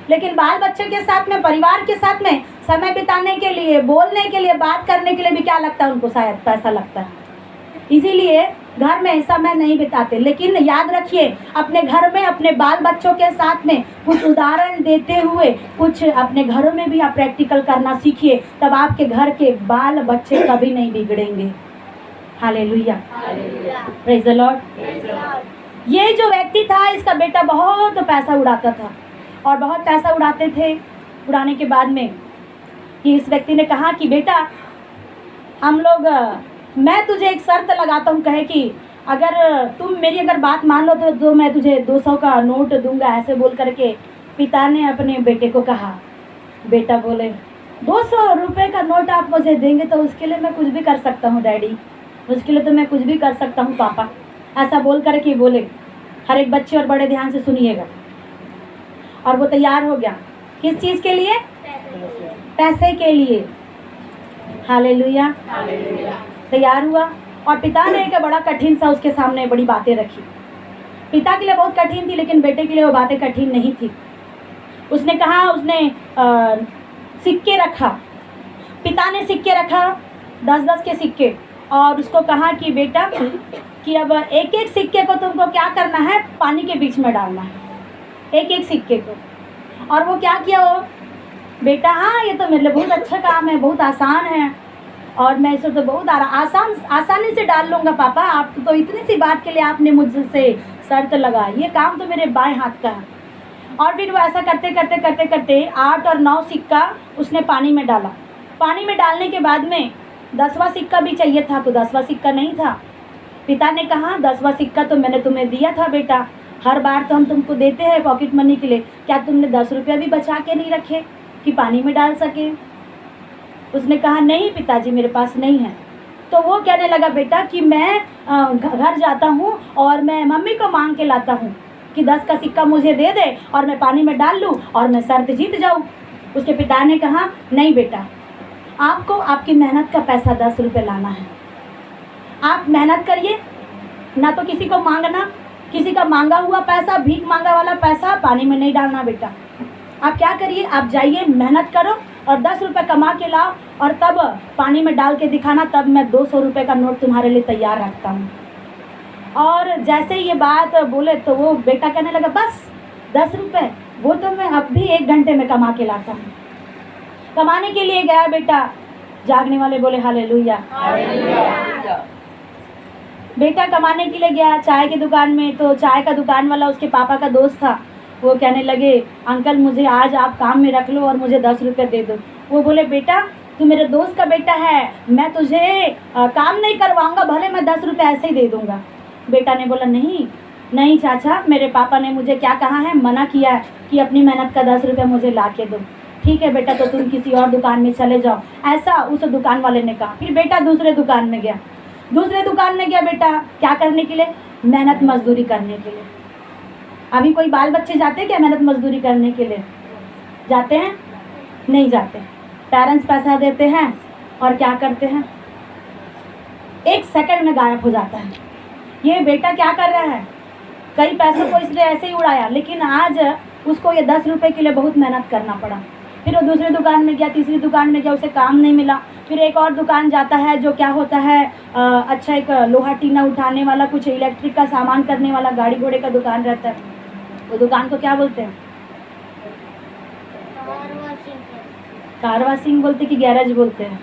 लेकिन बाल बच्चे के साथ में, परिवार के साथ में समय बिताने के लिए, बोलने के लिए, बात करने के लिए भी क्या लगता है उनको? शायद पैसा लगता है। इसीलिए घर में समय नहीं बिताते। लेकिन याद रखिए, अपने घर में अपने बाल बच्चों के साथ में कुछ उदाहरण देते हुए कुछ अपने घरों में भी आप प्रैक्टिकल करना सीखिए, तब आपके घर के बाल बच्चे कभी नहीं बिगड़ेंगे। Hallelujah, praise the lord. ये जो व्यक्ति था, इसका बेटा बहुत पैसा उड़ाता था, और बहुत पैसा उड़ाते थे। उड़ाने के बाद में इस व्यक्ति ने कहा कि बेटा, हम लोग, मैं तुझे एक शर्त लगाता हूँ, कहे कि अगर तुम मेरी अगर बात मान लो तो मैं तुझे 200 का नोट दूंगा। ऐसे बोल करके पिता ने अपने बेटे को कहा। बेटा बोले, 200 रुपये का नोट आप मुझे देंगे तो उसके लिए मैं कुछ भी कर सकता हूँ डैडी, उसके लिए तो मैं कुछ भी कर सकता हूँ पापा। ऐसा बोल करके बोले। हर एक बच्चे और बड़े ध्यान से सुनिएगा। और वो तैयार हो गया, किस चीज़ के लिए? पैसे के लिए। हालेलुया, तैयार हुआ। और पिता ने एक बड़ा कठिन सा उसके सामने बड़ी बातें रखी। पिता के लिए बहुत कठिन थी, लेकिन बेटे के लिए वो बातें कठिन नहीं थी। उसने कहा, उसने सिक्के रखा। पिता ने सिक्के रखा, 10-10 के सिक्के, और उसको कहा कि बेटा, कि अब एक एक सिक्के को तुमको क्या करना है? पानी के बीच में डालना है, एक एक सिक्के को। और वो क्या किया? वो बेटा, हाँ ये तो मेरे लिए बहुत अच्छा काम है, बहुत आसान है, और मैं इसे तो बहुत आसानी से डाल लूँगा पापा। आप तो इतनी सी बात के लिए आपने मुझसे शर्त लगाई, ये काम तो मेरे बाएं हाथ का है। और फिर वो ऐसा करते करते करते करते 8 और 9 सिक्का उसने पानी में डाला। पानी में डालने के बाद में 10वां सिक्का भी चाहिए था, तो 10वां सिक्का नहीं था। पिता ने कहा, 10वां सिक्का तो मैंने तुम्हें दिया था बेटा, हर बार तो हम तुमको देते हैं पॉकेट मनी के लिए, क्या तुमने 10 रुपये भी बचा के नहीं रखे कि पानी में डाल सके? उसने कहा, नहीं पिताजी, मेरे पास नहीं है। तो वो कहने लगा, बेटा कि मैं घर जाता हूँ और मैं मम्मी को मांग के लाता हूँ कि 10 का सिक्का मुझे दे दे और मैं पानी में डाल लूँ और मैं शर्त जीत जाऊँ। उसके पिता ने कहा, नहीं बेटा, आपको आपकी मेहनत का पैसा 10 रुपये लाना है। आप मेहनत करिए, ना तो किसी को मांगना, किसी का मांगा हुआ पैसा, भीख मांगा वाला पैसा पानी में नहीं डालना बेटा। आप क्या करिए, आप जाइए, मेहनत करो और 10 रुपये कमा के लाओ, और तब पानी में डाल के दिखाना, तब मैं 200 रुपये का नोट तुम्हारे लिए तैयार रखता हूँ। और जैसे ये बात बोले तो वो बेटा कहने लगा, बस 10 रुपये, वो तो मैं अब भी 1 घंटे में कमा के लाता हूँ। कमाने के लिए गया बेटा, जागने वाले बोले हालेलुया। बेटा कमाने के लिए गया चाय की दुकान में, तो चाय का दुकान वाला उसके पापा का दोस्त था। वो कहने लगे अंकल मुझे आज आप काम में रख लो और मुझे 10 रुपये दे दो। वो बोले बेटा तू मेरे दोस्त का बेटा है, मैं तुझे काम नहीं करवाऊंगा, भले मैं 10 रुपये ऐसे ही दे दूंगा। बेटा ने बोला नहीं नहीं चाचा, मेरे पापा ने मुझे क्या कहा है, मना किया है कि अपनी मेहनत का 10 रुपये मुझे ला के दो। ठीक है बेटा, तो तुम किसी और दुकान में चले जाओ, ऐसा उस दुकान वाले ने कहा। फिर बेटा दूसरे दुकान में गया। दूसरे दुकान में गया बेटा क्या करने के लिए, मेहनत मजदूरी करने के लिए। अभी कोई बाल बच्चे जाते हैं क्या मेहनत मजदूरी करने के लिए? जाते हैं? नहीं जाते। पेरेंट्स पैसा देते हैं और क्या करते हैं, 1 सेकंड में गायब हो जाता है। ये बेटा क्या कर रहा है, कई पैसों को इसलिए ऐसे ही उड़ाया, लेकिन आज उसको ये 10 रुपये के लिए बहुत मेहनत करना पड़ा। फिर वो दूसरी दुकान में गया, तीसरी दुकान में गया, उसे काम नहीं मिला। फिर एक और दुकान जाता है जो क्या होता है, अच्छा एक लोहा टीना उठाने वाला, कुछ इलेक्ट्रिक का सामान करने वाला, गाड़ी घोड़े का दुकान रहता है। वो दुकान को क्या बोलते हैं, कार वॉशिंग बोलते कि गैरेज बोलते हैं?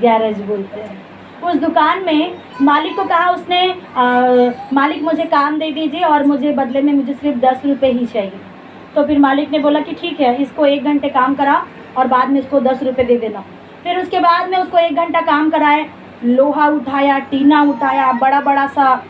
गैरेज बोलते हैं। उस दुकान में मालिक को कहा उसने, मालिक मुझे काम दे दीजिए और मुझे बदले में मुझे सिर्फ 10 रुपये ही चाहिए। तो फिर मालिक ने बोला कि ठीक है, इसको 1 घंटे काम करा और बाद में इसको 10 रुपये दे देना। फिर उसके बाद में उसको 1 घंटा काम कराए, लोहा उठाया, टीना उठाया, बड़ा बड़ा सा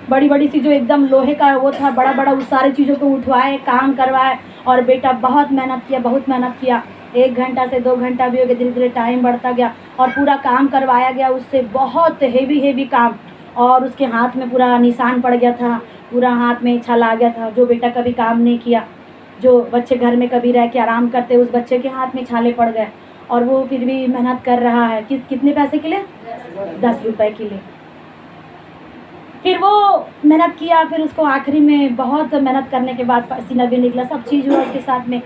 बड़ी बड़ी सी जो एकदम लोहे का वो था, बड़ा बड़ा उस सारी चीज़ों को उठवाए, काम करवाए। और बेटा बहुत मेहनत किया, बहुत मेहनत किया। 1 घंटा से 2 घंटा भी हो गया, धीरे धीरे टाइम बढ़ता गया और पूरा काम करवाया गया उससे, बहुत हेवी काम। और उसके हाथ में पूरा निशान पड़ गया था, पूरा हाथ में छाला आ गया था। जो बेटा कभी काम नहीं किया, जो बच्चे घर में कभी रह के आराम करते, उस बच्चे के हाथ में छाले पड़ गए। और वो फिर भी मेहनत कर रहा है, कितने पैसे के लिए, 10 रुपये के लिए। फिर वो मेहनत किया, फिर उसको आखिरी में बहुत मेहनत करने के बाद पसीना भी निकला, सब चीज़ हुआ उसके साथ में।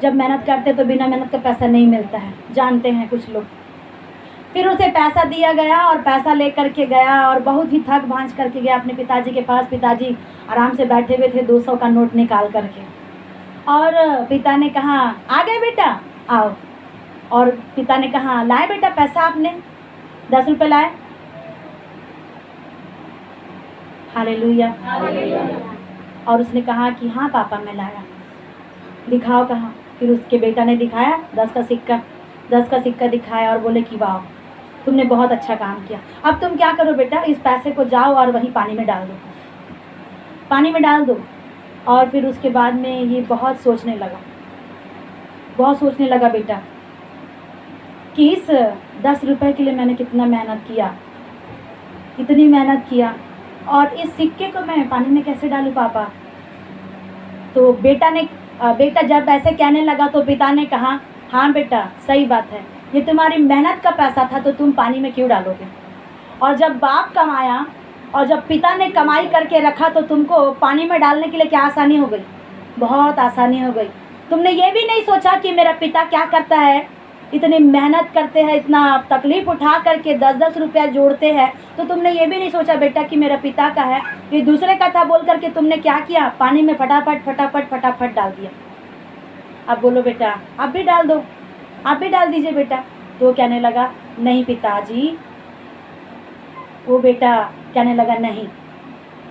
जब मेहनत करते तो बिना मेहनत का पैसा नहीं मिलता है, जानते हैं कुछ लोग। फिर उसे पैसा दिया गया और पैसा ले करके गया और बहुत ही थक भांज करके गया अपने पिताजी के पास। पिताजी आराम से बैठे हुए थे, 200 का नोट निकाल करके। और पिता ने कहा आ गए बेटा, आओ। और पिता ने कहा लाए बेटा पैसा, आपने 10 रुपये लाए? हालेलुया। और उसने कहा कि हाँ पापा मैं लाया। दिखाओ कहाँ? फिर उसके बेटा ने दिखाया 10 का सिक्का दिखाया और बोले कि वाह तुमने बहुत अच्छा काम किया। अब तुम क्या करो बेटा, इस पैसे को जाओ और वहीं पानी में डाल दो। और फिर उसके बाद में ये बहुत सोचने लगा बेटा कि इस 10 रुपये के लिए मैंने कितना मेहनत किया, इतनी मेहनत किया, और इस सिक्के को मैं पानी में कैसे डालूं पापा? तो बेटा जब ऐसे कहने लगा तो पिता ने कहा हाँ बेटा सही बात है, ये तुम्हारी मेहनत का पैसा था तो तुम पानी में क्यों डालोगे? और जब बाप कमाया और जब पिता ने कमाई करके रखा तो तुमको पानी में डालने के लिए क्या आसानी हो गई? बहुत आसानी हो गई। तुमने ये भी नहीं सोचा कि मेरा पिता क्या करता है, इतनी मेहनत करते हैं, इतना तकलीफ उठा करके 10-10 रुपया जोड़ते हैं, तो तुमने ये भी नहीं सोचा बेटा कि मेरा पिता का है, ये दूसरे का था बोल करके तुमने क्या किया, पानी में फटाफट डाल दिया। अब बोलो बेटा आप भी डाल दो, आप भी डाल दीजिए बेटा। तो वो कहने लगा नहीं पिताजी, वो बेटा कहने लगा नहीं।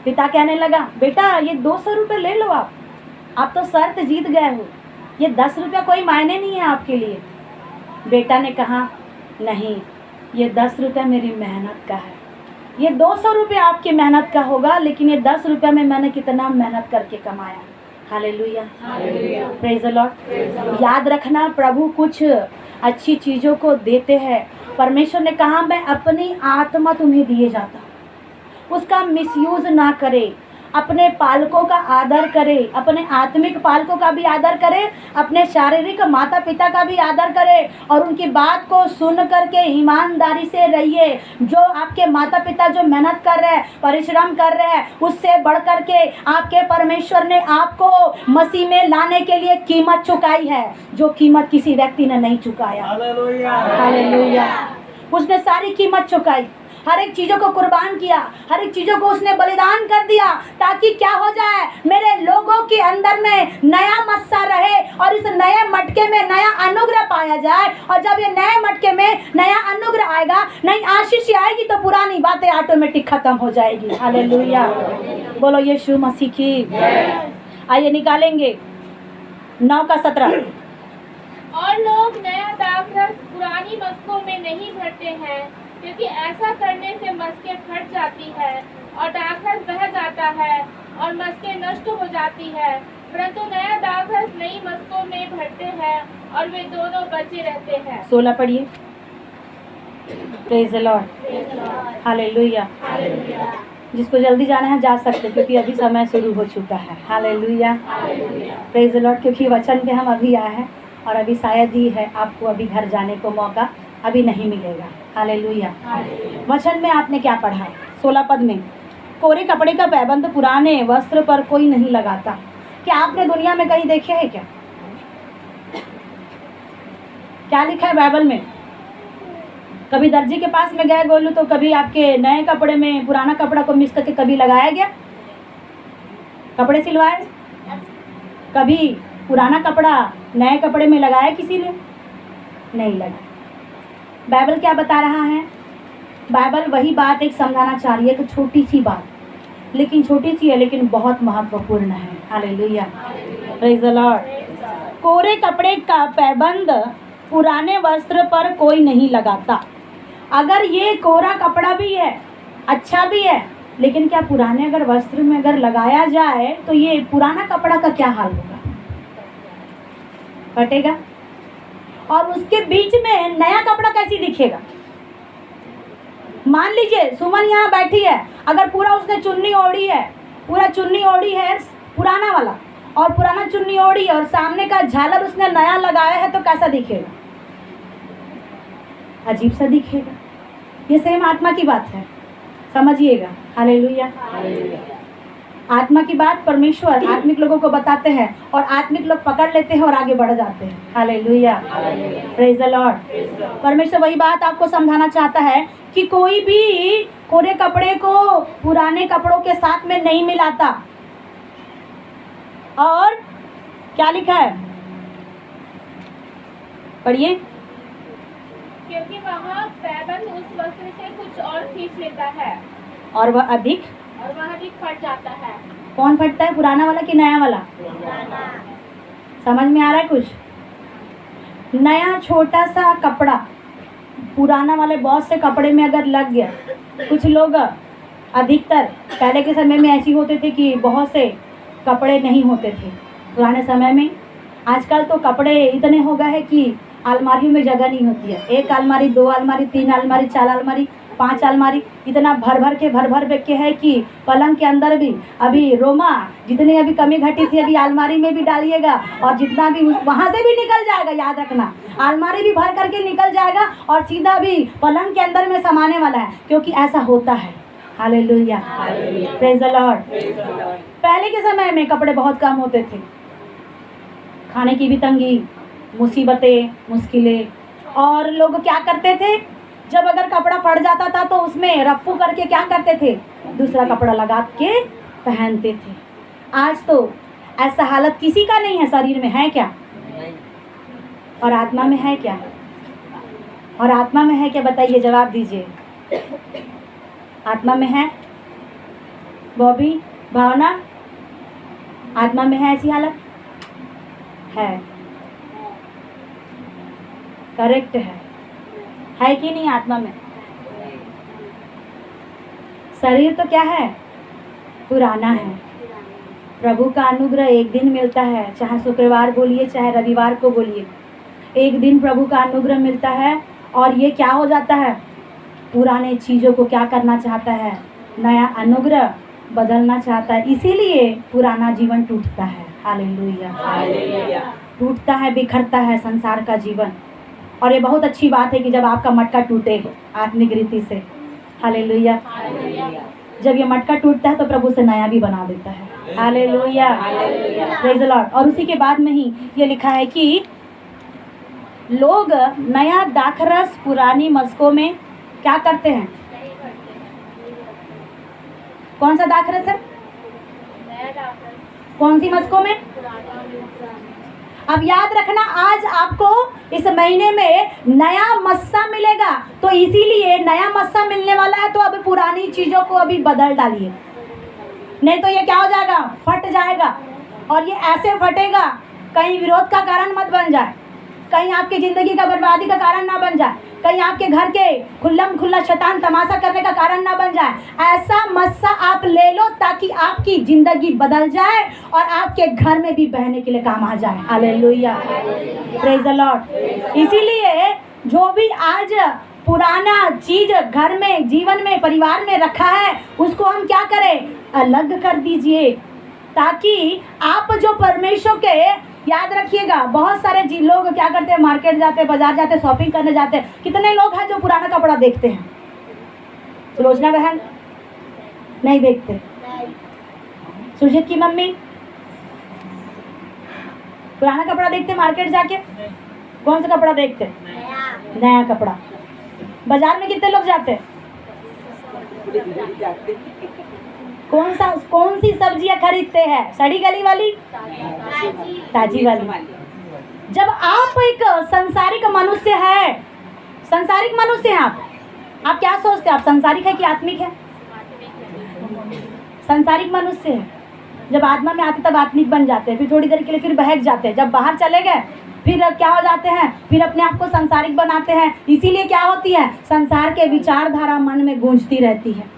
पिता कहने लगा बेटा ये 200 रुपये ले लो, आप तो शर्त जीत गए हो, ये 10 रुपया कोई मायने नहीं है आपके लिए। बेटा ने कहा नहीं, ये 10 रुपया मेरी मेहनत का है, ये 200 रुपये आपकी मेहनत का होगा, लेकिन ये 10 रुपया में मैंने कितना मेहनत करके कमाया। Hallelujah, praise the Lord. याद रखना प्रभु कुछ अच्छी चीज़ों को देते हैं। परमेश्वर ने कहा मैं अपनी आत्मा तुम्हें दिए जाता हूँ, उसका मिसयूज ना करे, अपने पालकों का आदर करे, अपने आत्मिक पालकों का भी आदर करे, अपने शारीरिक माता पिता का भी आदर करे और उनकी बात को सुन करके ईमानदारी से रहिए। जो आपके माता पिता जो मेहनत कर रहे हैं, परिश्रम कर रहे हैं, उससे बढ़ करके आपके परमेश्वर ने आपको मसीह में लाने के लिए कीमत चुकाई है, जो कीमत किसी व्यक्ति ने नहीं चुकाया। हालेलुया। उसने सारी कीमत चुकाई, हर एक चीज़ों को कुर्बान किया, हर एक चीज़ों को उसने बलिदान कर दिया, ताकि क्या हो जाए, मेरे लोगों के अंदर में नया मस्सा रहे और इस नए मटके में नया अनुग्रह पाया जाए। और जब ये नए मटके में नया अनुग्रह आएगा, नई आशीष आएगी, तो पुरानी बातें ऑटोमेटिक खत्म हो जाएगी। हालेलुया, बोलो यीशु मसीह की। आइए निकालेंगे 9:17। और लोग नया दाखरस पुरानी मस्कों में नहीं भरते हैं, क्योंकि ऐसा करने से मस्कें फट जाती है और दाखरस बह जाता है और मस्कें नष्ट हो जाती है, परंतु नया दाखरस नई मस्कों में भरते हैं और वे दोनों बचे रहते हैं। 16 पढ़िए। Praise the lord, hallelujah. जिसको जल्दी जाना है जा सकते, क्योंकि अभी समय शुरू हो चुका है। Hallelujah, praise the Lord. क्योंकि वचन पे हम अभी आए हैं और अभी शायद ही है आपको अभी घर जाने को मौका अभी नहीं मिलेगा। हालेलुया। वचन में आपने क्या पढ़ा? 16 पद में, कोरे कपड़े का पैबंद पुराने वस्त्र पर कोई नहीं लगाता। क्या आपने दुनिया में कहीं देखे है क्या? क्या लिखा है बाइबल में? कभी दर्जी के पास में गए गोलू तो कभी आपके नए कपड़े में पुराना कपड़ा को मिक्स करके कभी लगाया गया? कपड़े सिलवाए? कभी पुराना कपड़ा नए कपड़े में लगाया किसी ने? नहीं लगा। बाइबल क्या बता रहा है? बाइबल वही बात एक समझाना चाह रही है, तो छोटी सी बात, लेकिन छोटी सी है लेकिन बहुत महत्वपूर्ण है। Hallelujah, praise the Lord. कोरे कपड़े का पैबंद पुराने वस्त्र पर कोई नहीं लगाता। अगर ये कोरा कपड़ा भी है, अच्छा भी है, लेकिन क्या पुराने अगर वस्त्र में अगर लगाया जाए तो ये पुराना कपड़ा का क्या हाल होगा? फटेगा। और उसके बीच में नया कपड़ा कैसी दिखेगा? मान लीजिए सुमन यहाँ बैठी है, अगर पूरा उसने चुन्नी ओढ़ी है, पूरा चुन्नी ओढ़ी है पुराना वाला, और पुराना चुन्नी ओढ़ी और सामने का झालर उसने नया लगाया है, तो कैसा दिखेगा? अजीब सा दिखेगा। ये सेम आत्मा की बात है, समझिएगा। हालेलुया। आत्मा की बात परमेश्वर आत्मिक लोगों को बताते हैं और आत्मिक लोग पकड़ लेते हैं और आगे बढ़ जाते हैं। Hallelujah, praise the Lord. परमेश्वर वही बात आपको समझाना चाहता है कि कोई भी कोरे कपड़े को पुराने कपड़ों के साथ में नहीं मिलाता। और क्या लिखा है? पढ़िए। क्योंकि वहाँ पैबंद उस वस्त्र से कुछ और खींच लेता है और वह अधिक फट जाता है। कौन फटता है, पुराना वाला कि नया वाला? समझ में आ रहा है कुछ? नया छोटा सा कपड़ा पुराना वाले बहुत से कपड़े में अगर लग गया, कुछ लोग अधिकतर पहले के समय में ऐसे होते थे कि बहुत से कपड़े नहीं होते थे पुराने समय में। आजकल तो कपड़े इतने हो गए हैं कि अलमारियों में जगह नहीं होती है। 1 अलमारी, 2 अलमारी, 3 अलमारी, 4 अलमारी, 5 अलमारी, इतना भर भर के है कि पलंग के अंदर भी अभी रोमा जितनी अभी कमी घटी थी अभी अलमारी में भी डालिएगा और जितना भी वहाँ से भी निकल जाएगा। याद रखना, अलमारी भी भर करके निकल जाएगा और सीधा भी पलंग के अंदर में समाने वाला है, क्योंकि ऐसा होता है। Hallelujah, praise the Lord. पहले के समय में कपड़े बहुत कम होते थे, खाने की भी तंगी, मुसीबतें, मुश्किलें, और लोग क्या करते थे, जब अगर कपड़ा फट जाता था तो उसमें रफ्फू करके क्या करते थे, दूसरा कपड़ा लगा के पहनते थे। आज तो ऐसा हालत किसी का नहीं है। शरीर में है क्या? और आत्मा में है क्या? और आत्मा में है क्या? बताइए, जवाब दीजिए। आत्मा में है? बॉबी, भावना, आत्मा में है ऐसी हालत? है, करेक्ट है कि नहीं? आत्मा में। शरीर तो क्या है? पुराना है। प्रभु का अनुग्रह एक दिन मिलता है, चाहे शुक्रवार बोलिए चाहे रविवार को बोलिए, एक दिन प्रभु का अनुग्रह मिलता है और ये क्या हो जाता है, पुराने चीज़ों को क्या करना चाहता है, नया अनुग्रह बदलना चाहता है। इसीलिए पुराना जीवन टूटता है। हालेलुया, टूटता है, बिखरता है संसार का जीवन। और ये बहुत अच्छी बात है कि जब आपका मटका टूटे आत्मिक रीति से। हालेलुया, जब ये मटका टूटता है तो प्रभु से नया भी बना देता है। Hallelujah, praise the Lord. और उसी के बाद में ही ये लिखा है कि लोग नया दाखरस पुरानी मस्कों में क्या करते हैं? कौन सा दाखरस है? कौन सी मस्कों में? अब याद रखना, आज आपको इस महीने में नया मस्सा मिलेगा, तो इसीलिए नया मस्सा मिलने वाला है, तो अभी पुरानी चीज़ों को अभी बदल डालिए, नहीं तो ये क्या हो जाएगा, फट जाएगा। और ये ऐसे फटेगा, कहीं विरोध का कारण मत बन जाए, कहीं आपकी ज़िंदगी का बर्बादी का कारण ना बन जाए, कहीं आपके घर के खुल्लम खुल्ला शैतान तमाशा करने का कारण ना बन जाए। ऐसा मस्सा आप ले लो ताकि आपकी ज़िंदगी बदल जाए और आपके घर में भी बहने के लिए काम आ जाए। Hallelujah, praise the Lord. इसीलिए जो भी आज पुराना चीज घर में, जीवन में, परिवार में रखा है, उसको हम क्या करें, अलग कर दीजिए, ताकि आप जो परमेश्वर के, याद रखिएगा, बहुत सारे लोग क्या करते हैं, मार्केट जाते हैं, बाजार जाते हैं, शॉपिंग करने जाते हैं। कितने लोग हैं जो पुराना कपड़ा देखते हैं? सुलोचना बहन नहीं देखते, सुजीत की मम्मी पुराना कपड़ा देखते मार्केट जाके? कौन सा कपड़ा देखते? नया कपड़ा। बाजार में कितने लोग जाते हैं? कौन सी सब्जियां खरीदते हैं? सड़ी गली वाली, ताजी वाली। जब आप एक संसारिक मनुष्य है, संसारिक मनुष्य हैं आप क्या सोचते हैं? आप संसारिक है कि आत्मिक है? संसारिक मनुष्य है। जब आत्मा में आते तब आत्मिक बन जाते हैं, फिर थोड़ी देर के लिए फिर बहक जाते हैं। जब बाहर चले गए फिर क्या हो जाते हैं, फिर अपने आप को संसारिक बनाते हैं। इसीलिए क्या होती है, संसार के विचारधारा मन में गूंजती रहती है,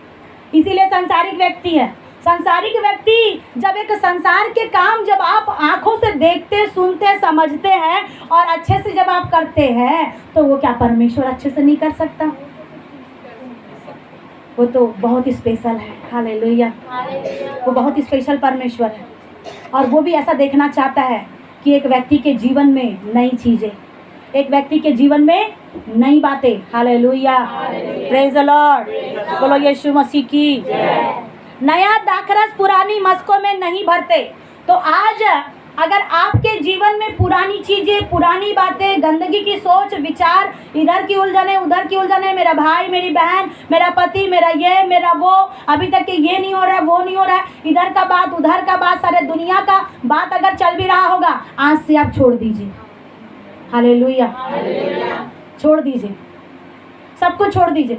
इसीलिए संसारिक व्यक्ति है। संसारिक व्यक्ति जब एक संसार के काम जब आप आंखों से देखते, सुनते, समझते हैं और अच्छे से जब आप करते हैं, तो वो क्या परमेश्वर अच्छे से नहीं कर सकता? वो तो बहुत स्पेशल है। हालेलुया, वो बहुत स्पेशल परमेश्वर है। और वो भी ऐसा देखना चाहता है कि एक व्यक्ति के जीवन में नई चीजें, एक व्यक्ति के जीवन में नई बातें। हालेलुया, प्रेज द लॉर्ड, बोलो यीशु मसीह की। नया दाखरस पुरानी मस्कों में नहीं भरते। तो आज अगर आपके जीवन में पुरानी चीजें, पुरानी बातें, गंदगी की सोच, विचार, इधर की उलझने, उधर की उलझने, मेरा भाई, मेरी बहन, मेरा पति, मेरा ये, मेरा वो, अभी तक के ये नहीं हो रहा है, वो नहीं हो रहा है, इधर का बात, उधर का बात, सारे दुनिया का बात अगर चल भी रहा होगा, आज से आप छोड़ दीजिए। हालेलुया, छोड़ दीजिए, सब कुछ छोड़ दीजिए।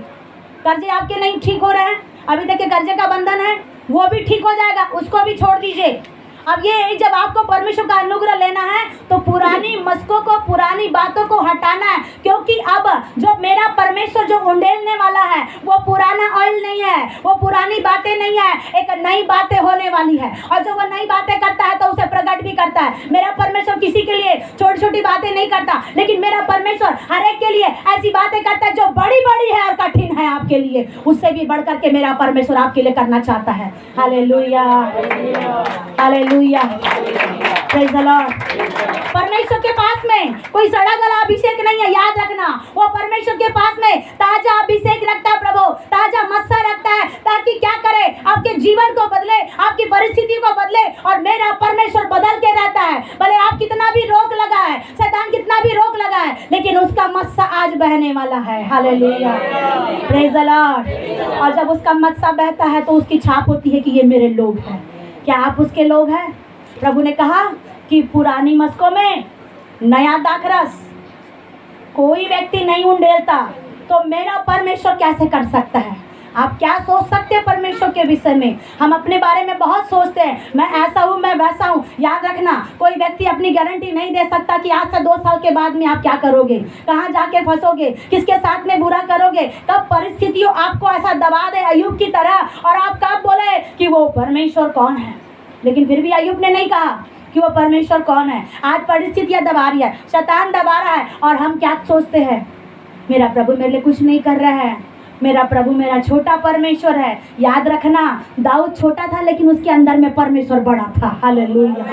कर्जे आपके नहीं ठीक हो रहे हैं, अभी तक के कर्जे का बंधन है, वो भी ठीक हो जाएगा, उसको भी छोड़ दीजिए। अब ये जब आपको परमेश्वर का अनुग्रह लेना है तो पुरानी मस्कों को, पुरानी बातों को हटाना है, क्योंकि अब जो मेरा परमेश्वर जो उंडेलने वाला है वो पुराना ऑयल नहीं है, वो पुरानी बातें नहीं है, एक नई बातें होने वाली है। और जो वो नई बातें करता है तो उसे प्रकट भी करता है। मेरा परमेश्वर किसी के लिए छोटी छोटी बातें नहीं करता, लेकिन मेरा परमेश्वर हर एक के लिए ऐसी बातें करता है जो बड़ी बड़ी है और कठिन है आपके लिए, उससे भी बढ़ करके मेरा परमेश्वर आपके लिए करना चाहता है। Hallelujah, hallelujah, praise the Lord. परमेश्वर के पास में कोई सड़ा गला अभिषेक नहीं है, याद रखना। वो परमेश्वर के पास में ताजा अभिषेक रखता है प्रभु, ताजा मस्सा रखता है, ताकि क्या करे, आपके जीवन को बदले, आपकी परिस्थिति को बदले। और मेरा परमेश्वर बदल के रहता है। भले आप कितना भी रोक लगा है, शैतान कितना भी रोक लगा है, लेकिन उसका मस्सा आज बहने वाला है। Hallelujah, praise the Lord. और जब उसका मस्सा बहता है तो उसकी छाप होती है कि ये मेरे लोग हैं। क्या आप उसके लोग हैं? प्रभु ने कहा कि पुरानी मस्कों में नया दाखरस कोई व्यक्ति नहीं उंडेलता, तो मेरा परमेश्वर कैसे कर सकता है? आप क्या सोच सकते हैं परमेश्वर के विषय में? हम अपने बारे में बहुत सोचते हैं, मैं ऐसा हूँ, मैं वैसा हूँ। याद रखना, कोई व्यक्ति अपनी गारंटी नहीं दे सकता कि आज से 2 साल के बाद में आप क्या करोगे, कहाँ जाके फंसोगे, किसके साथ में बुरा करोगे, कब परिस्थितियों आपको ऐसा दबा दे अय्यूब की तरह, और आप कब बोले कि वो परमेश्वर कौन है। लेकिन फिर भी अय्यूब ने नहीं कहा कि वो परमेश्वर कौन है। आज परिस्थितियाँ दबा रही है, शैतान दबा रहा है, और हम क्या सोचते हैं, मेरा प्रभु मेरे लिए कुछ नहीं कर रहा है, मेरा प्रभु मेरा छोटा परमेश्वर है। याद रखना, दाऊद छोटा था लेकिन उसके अंदर में परमेश्वर बड़ा था। हालेलुया।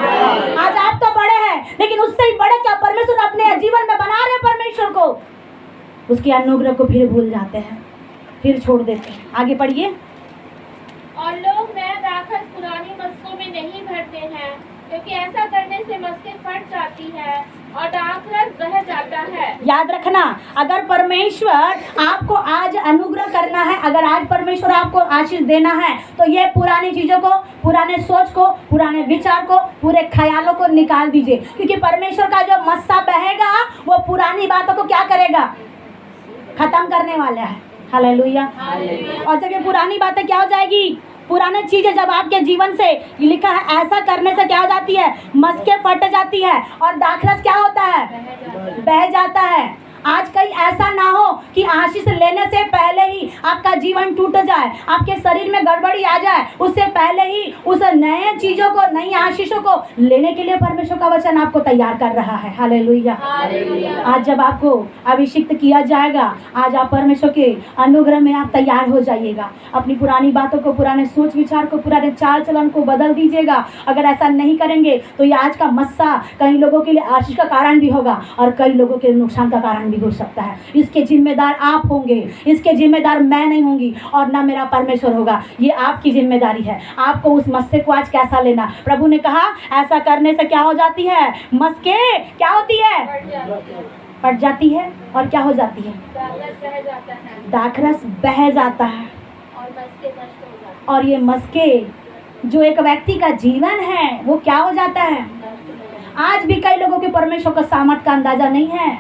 आज आप तो बड़े हैं, लेकिन उससे ही बड़े क्या परमेश्वर अपने जीवन में बना रहे परमेश्वर को, उसके अनुग्रह को फिर भूल जाते हैं, फिर छोड़ देते हैं। आगे पढ़िए। और लोग नया दाखरस पुरानी मस्कों में नहीं भरते हैं, क्योंकि ऐसा करने से मस्कें फट जाती है और दाखरस बह जाता है। याद रखना, अगर परमेश्वर आपको आज अनुग्रह करना है, अगर आज परमेश्वर आपको आशीष देना है, तो ये पुरानी चीजों को, पुराने सोच को, पुराने विचार को, पूरे ख्यालों को निकाल दीजिए। क्योंकि परमेश्वर का जो मस्सा बहेगा वो पुरानी बातों को क्या करेगा, खत्म करने वाला है। हालेलुया। और जब ये पुरानी बातें क्या हो जाएगी, पुराने चीजें जब आपके जीवन से, लिखा है ऐसा करने से क्या हो जाती है, मस्कें फट जाती है और दाखरस क्या होता है, बह जाता है। आज कहीं ऐसा ना हो कि आशीष लेने से पहले ही आपका जीवन टूट जाए, आपके शरीर में गड़बड़ी आ जाए, उससे पहले ही उस नए चीजों को, नई आशीषों को लेने के लिए परमेश्वर का वचन आपको तैयार कर रहा है। हालेलुया। आज जब आपको अभिषिक्त किया जाएगा, आज आप परमेश्वर के अनुग्रह में आप तैयार हो जाइएगा। अपनी पुरानी बातों को, पुराने सोच विचार को, पुराने चाल चलन को बदल दीजिएगा। अगर ऐसा नहीं करेंगे तो ये आज का मस्सा कई लोगों के लिए आशीष का कारण भी होगा और कई लोगों के लिए नुकसान का कारण भी हो सकता है। इसके जिम्मेदार आप होंगे, इसके जिम्मेदार मैं नहीं होंगी और ना मेरा परमेश्वर होगा। ये आपकी जिम्मेदारी है, आपको उस मस्से को आज कैसा लेना। प्रभु ने कहा ऐसा करने से क्या हो जाती है, मस्के क्या होती है, फट जाती है और क्या हो जाती है, दाखरस बह जाता है और ये मस्के जो एक व्यक्ति का जीवन है वो क्या हो जाता है। आज भी कई लोगों के परमेश्वर का सामर्थ का अंदाजा नहीं है,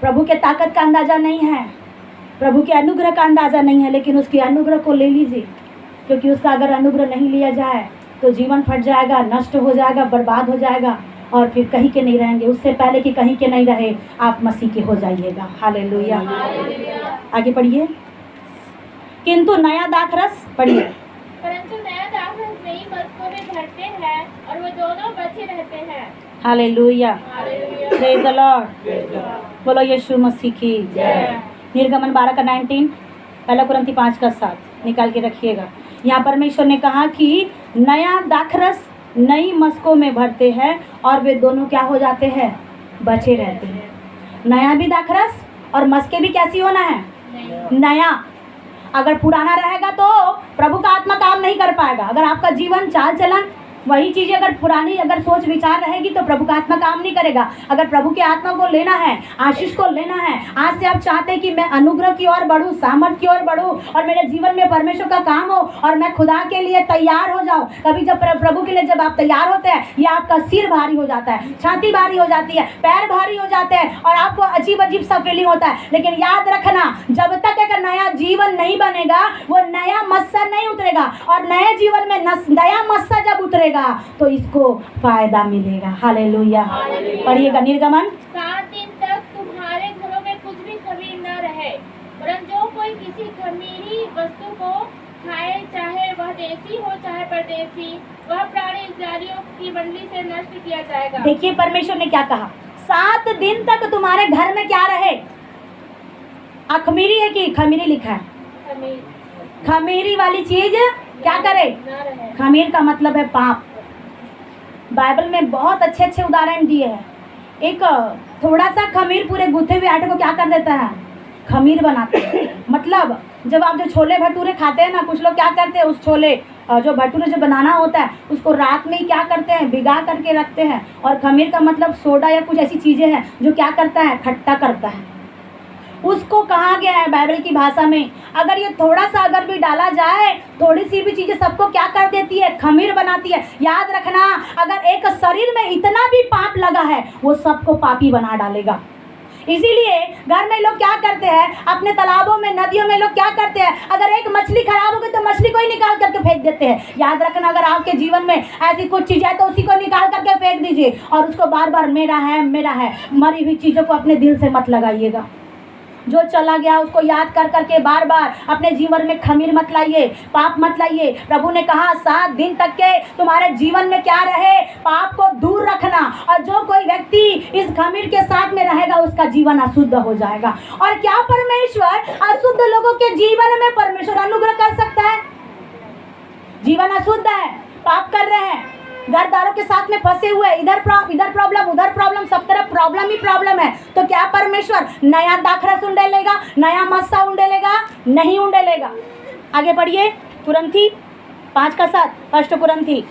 प्रभु के ताकत का अंदाजा नहीं है, प्रभु के अनुग्रह का अंदाजा नहीं है, लेकिन उसके अनुग्रह को ले लीजिए। क्योंकि उसका अगर अनुग्रह नहीं लिया जाए तो जीवन फट जाएगा, नष्ट हो जाएगा, बर्बाद हो जाएगा और फिर कहीं के नहीं रहेंगे। उससे पहले कि कहीं के नहीं रहे, आप मसीह के हो जाइएगा। हालेलुया। आगे पढ़िए। किंतु नया दाखरस, पढ़िए। परंतु नया दाखरस नई मस्कों में भरते हैं और वो दोनों बचे रहते हैं। हालेलुया। Praise the Lord. बोलो यीशु मसीह की जय। निर्गमन 12 का 19, पहला कुरिन्थी 5 का 7 निकाल के रखिएगा। यहाँ परमेश्वर ने कहा कि नया दाखरस नई मस्कों में भरते हैं और वे दोनों क्या हो जाते हैं, बचे रहते हैं। नया भी दाखरस और मस्के भी कैसी होना है, नया। अगर पुराना रहेगा तो प्रभु का आत्मा काम नहीं कर पाएगा। अगर आपका जीवन चाल चलन वही चीज़ें, अगर पुरानी अगर सोच विचार रहेगी तो प्रभु का आत्मा काम नहीं करेगा। अगर प्रभु के आत्मा को लेना है, आशीष को लेना है, आज से आप चाहते हैं कि मैं अनुग्रह की ओर बढ़ूँ, सामर्थ की ओर बढ़ूँ और मेरे जीवन में परमेश्वर का काम हो और मैं खुदा के लिए तैयार हो जाऊँ। कभी जब प्रभु के लिए जब आप तैयार होते हैं, ये आपका सिर भारी हो जाता है, छाती भारी हो जाती है, पैर भारी हो जाते हैं और आपको अजीब अजीब सा फीलिंग होता है। लेकिन याद रखना, जब तक एक नया जीवन नहीं बनेगा, वो नया मस्सा नहीं उतरेगा और नए जीवन में नया मस्सा जब उतरेगा तो इसको फायदा मिलेगा। हालेलुया। पढ़िएगा निर्गमन। 7 दिन तक तुम्हारे घरों में कुछ भी खमीर न रहे, परंतु जो कोई किसी खमीरी वस्तु को खाए, चाहे वह देसी हो चाहे परदेसी, वह प्राणी इस्राएलियों की मंडली से नष्ट किया जाएगा। देखिए परमेश्वर ने क्या कहा, 7 दिन तक तुम्हारे घर में क्या रहे। अखमीरी है कि खमीरी लिखा है, खमीरी वाली चीज क्या करे, खमीर का मतलब है पाप। बाइबल में बहुत अच्छे अच्छे उदाहरण दिए हैं। एक थोड़ा सा खमीर पूरे गूथे हुए आटे को क्या कर देता है, खमीर बनाता है। मतलब जब आप जो छोले भटूरे खाते हैं ना, कुछ लोग क्या करते हैं, उस छोले जो भटूरे जो बनाना होता है उसको रात में ही क्या करते हैं, भिगा करके रखते हैं। और खमीर का मतलब सोडा या कुछ ऐसी चीज़ें हैं जो क्या करता है, खट्टा करता है। उसको कहा गया है बाइबल की भाषा में, अगर ये थोड़ा सा अगर भी डाला जाए, थोड़ी सी भी चीजें सबको क्या कर देती है, खमीर बनाती है। याद रखना, अगर एक शरीर में इतना भी पाप लगा है, वो सबको पापी बना डालेगा। इसीलिए घर में लोग क्या करते हैं, अपने तालाबों में, नदियों में लोग क्या करते हैं, अगर एक मछली खराब हो गई तो मछली को ही निकाल करके फेंक देते हैं। याद रखना, अगर आपके जीवन में ऐसी कुछ चीज़ है तो उसी को निकाल करके फेंक दीजिए और उसको बार बार मेरा है मरी हुई चीज़ों को अपने दिल से मत लगाइएगा। जो चला गया उसको याद कर करके बार बार अपने जीवन में खमीर मत लाइए, पाप मत लाइए। प्रभु ने कहा 7 दिन तक के तुम्हारे जीवन में क्या रहे, पाप को दूर रखना। और जो कोई व्यक्ति इस खमीर के साथ में रहेगा उसका जीवन अशुद्ध हो जाएगा। और क्या परमेश्वर अशुद्ध लोगों के जीवन में परमेश्वर अनुग्रह कर सकता है? जीवन अशुद्ध है, पाप कर रहे हैं, घरदारों के साथ में फंसे हुए, इधर प्रॉब्लम उधर प्रॉब्लम, सब तरफ प्रॉब्लम ही प्रॉब्लम है, तो क्या परमेश्वर नया दाखरस उंडेलेगा, नया मस्सा उंडेलेगा? नहीं उंडेलेगा। आगे बढ़िए, कुरिन्थी 5 का 7, 1 कुरिन्थी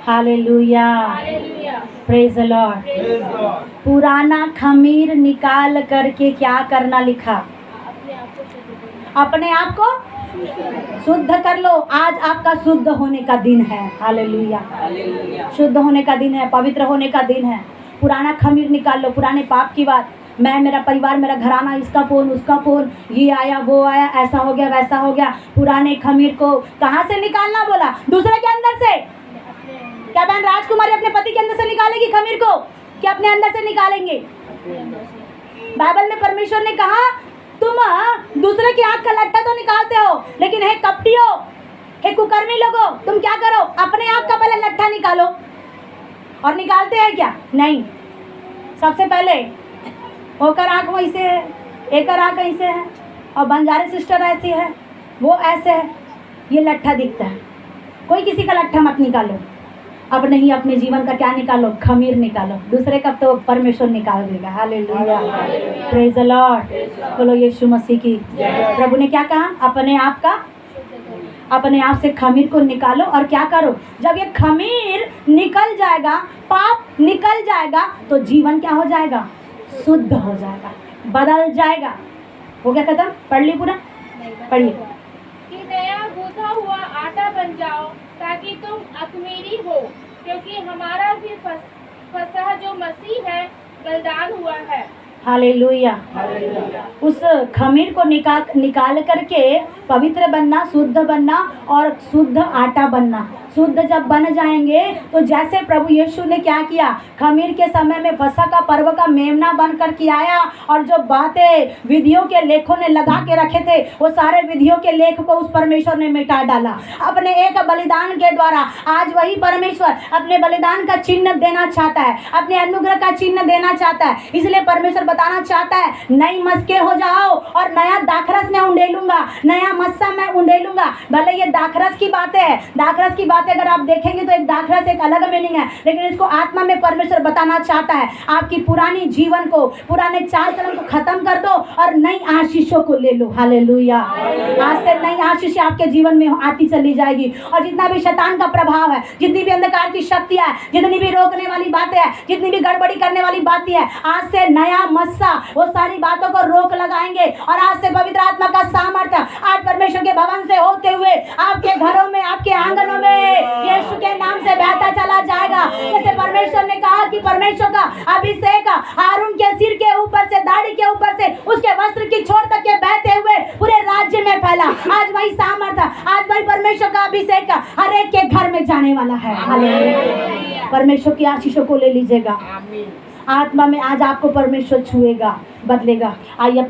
hallelujah, hallelujah, praise the lord. पुराना खमीर निकाल करके क्या करना लिखा? अपने आप को शुद्ध कर लो। आज आपका शुद्ध होने का दिन है। हालेलुया, शुद्ध होने का दिन है, पवित्र होने का दिन है। पुराना खमीर निकाल लो, पुराने पाप की बात। मैं, मेरा परिवार, मेरा घराना, इसका फोन, उसका फोन, ये आया, वो आया, ऐसा हो गया, वैसा हो गया। पुराने खमीर को कहाँ से निकालना बोला? दूसरे के अंदर से। क्या बहन राजकुमारी अपने पति के अंदर से निकालेगी खमीर को, कि अपने अंदर से निकालेंगे? बाइबल में परमेश्वर ने कहा तुम दूसरे की आंख का लट्ठा तो निकालते हो, लेकिन हे कपटियो, हे कुकर्मी लोगो, तुम क्या करो? अपने आप का पहले लट्ठा निकालो। और निकालते हैं क्या? नहीं। सबसे पहले होकर आंख वैसे है, एक आंख ऐसे है, और बंजारे सिस्टर ऐसी है, वो ऐसे है, ये लट्ठा दिखता है। कोई किसी का लट्ठा मत निकालो। अब नहीं, अपने जीवन का क्या निकालो? खमीर निकालो। दूसरे का तो परमेश्वर निकाल देगा। Hallelujah, praise the Lord. बोलो यीशु मसीह की। प्रभु ने क्या कहा? अपने आप का, अपने आप से खमीर को निकालो। और क्या करो? जब ये खमीर निकल जाएगा, पाप निकल जाएगा, तो जीवन क्या हो जाएगा? शुद्ध हो जाएगा, बदल जाएगा। हो गया खत्म? पढ़ ली पूरा? पढ़िए। कि नया गूंथा हुआ आटा बन जाओ, ताकि तुम अख़मीरी हो, क्योंकि हमारा भी फसह जो मसीह है बलिदान हुआ है। हालेलुया। उस खमीर को निकाल करके पवित्र बनना, शुद्ध बनना और शुद्ध आटा बनना। शुद्ध जब बन जाएंगे तो जैसे प्रभु यीशु ने क्या किया, खमीर के समय में फसह का पर्व का मेमना बन कर के आया, और जो बातें विधियों के लेखों ने लगा के रखे थे, वो सारे विधियों के लेख को उस परमेश्वर ने मिटा डाला अपने एक बलिदान के द्वारा। आज वही परमेश्वर अपने बलिदान का चिन्ह देना चाहता है, अपने अनुग्रह का चिन्ह देना चाहता है। इसलिए परमेश्वर बताना चाहता है, नई मस्के हो जाओ और नया दाखरस मैं उंडेलूंगा, नया मस्सा मैं उंडेलूंगा। भले ये दाखरस की बातें है, दाखरस की बातें अगर आप देखेंगे तो एक दाखरस एक अलग मीनिंग है, लेकिन इसको आत्मा में परमेश्वर बताना चाहता है, आपकी पुरानी जीवन को, पुराने चाल चलन को खत्म कर दो और नई आशीषों को ले लो। हालेलुया। आज से नई आशीष आपके जीवन में आती चली जाएगी। और जितना भी शैतान का प्रभाव है, जितनी भी अंधकार की शक्तियां है, जितनी भी रोकने वाली बातें हैं, जितनी भी गड़बड़ी करने वाली बातें हैं, आज से नया मस्सा वो सारी बातों को रोक लगाएंगे। और आज से पवित्र आत्मा का सामर्थ्य आज परमेश्वर के भवन से होते हुए आपके घरों में, आपके आंगनों में यीशु के नाम से बहता चला जाएगा। जैसे परमेश्वर ने कहा कि परमेश्वर का अभिषेक हारून के सिर के ऊपर से, दाढ़ी के ऊपर से, उसके वस्त्र की छोर तक के बहते हुए पूरे राज्य में फैला। आज वही सामर्थ्य, आज वही परमेश्वर का अभिषेक हर एक के घर में जाने वाला है। हालेलुया। परमेश्वर की आशीषों को ले लीजिएगा। आत्मा में आज आपको परमेश्वर छुएगा, बदलेगा। आइए अपनी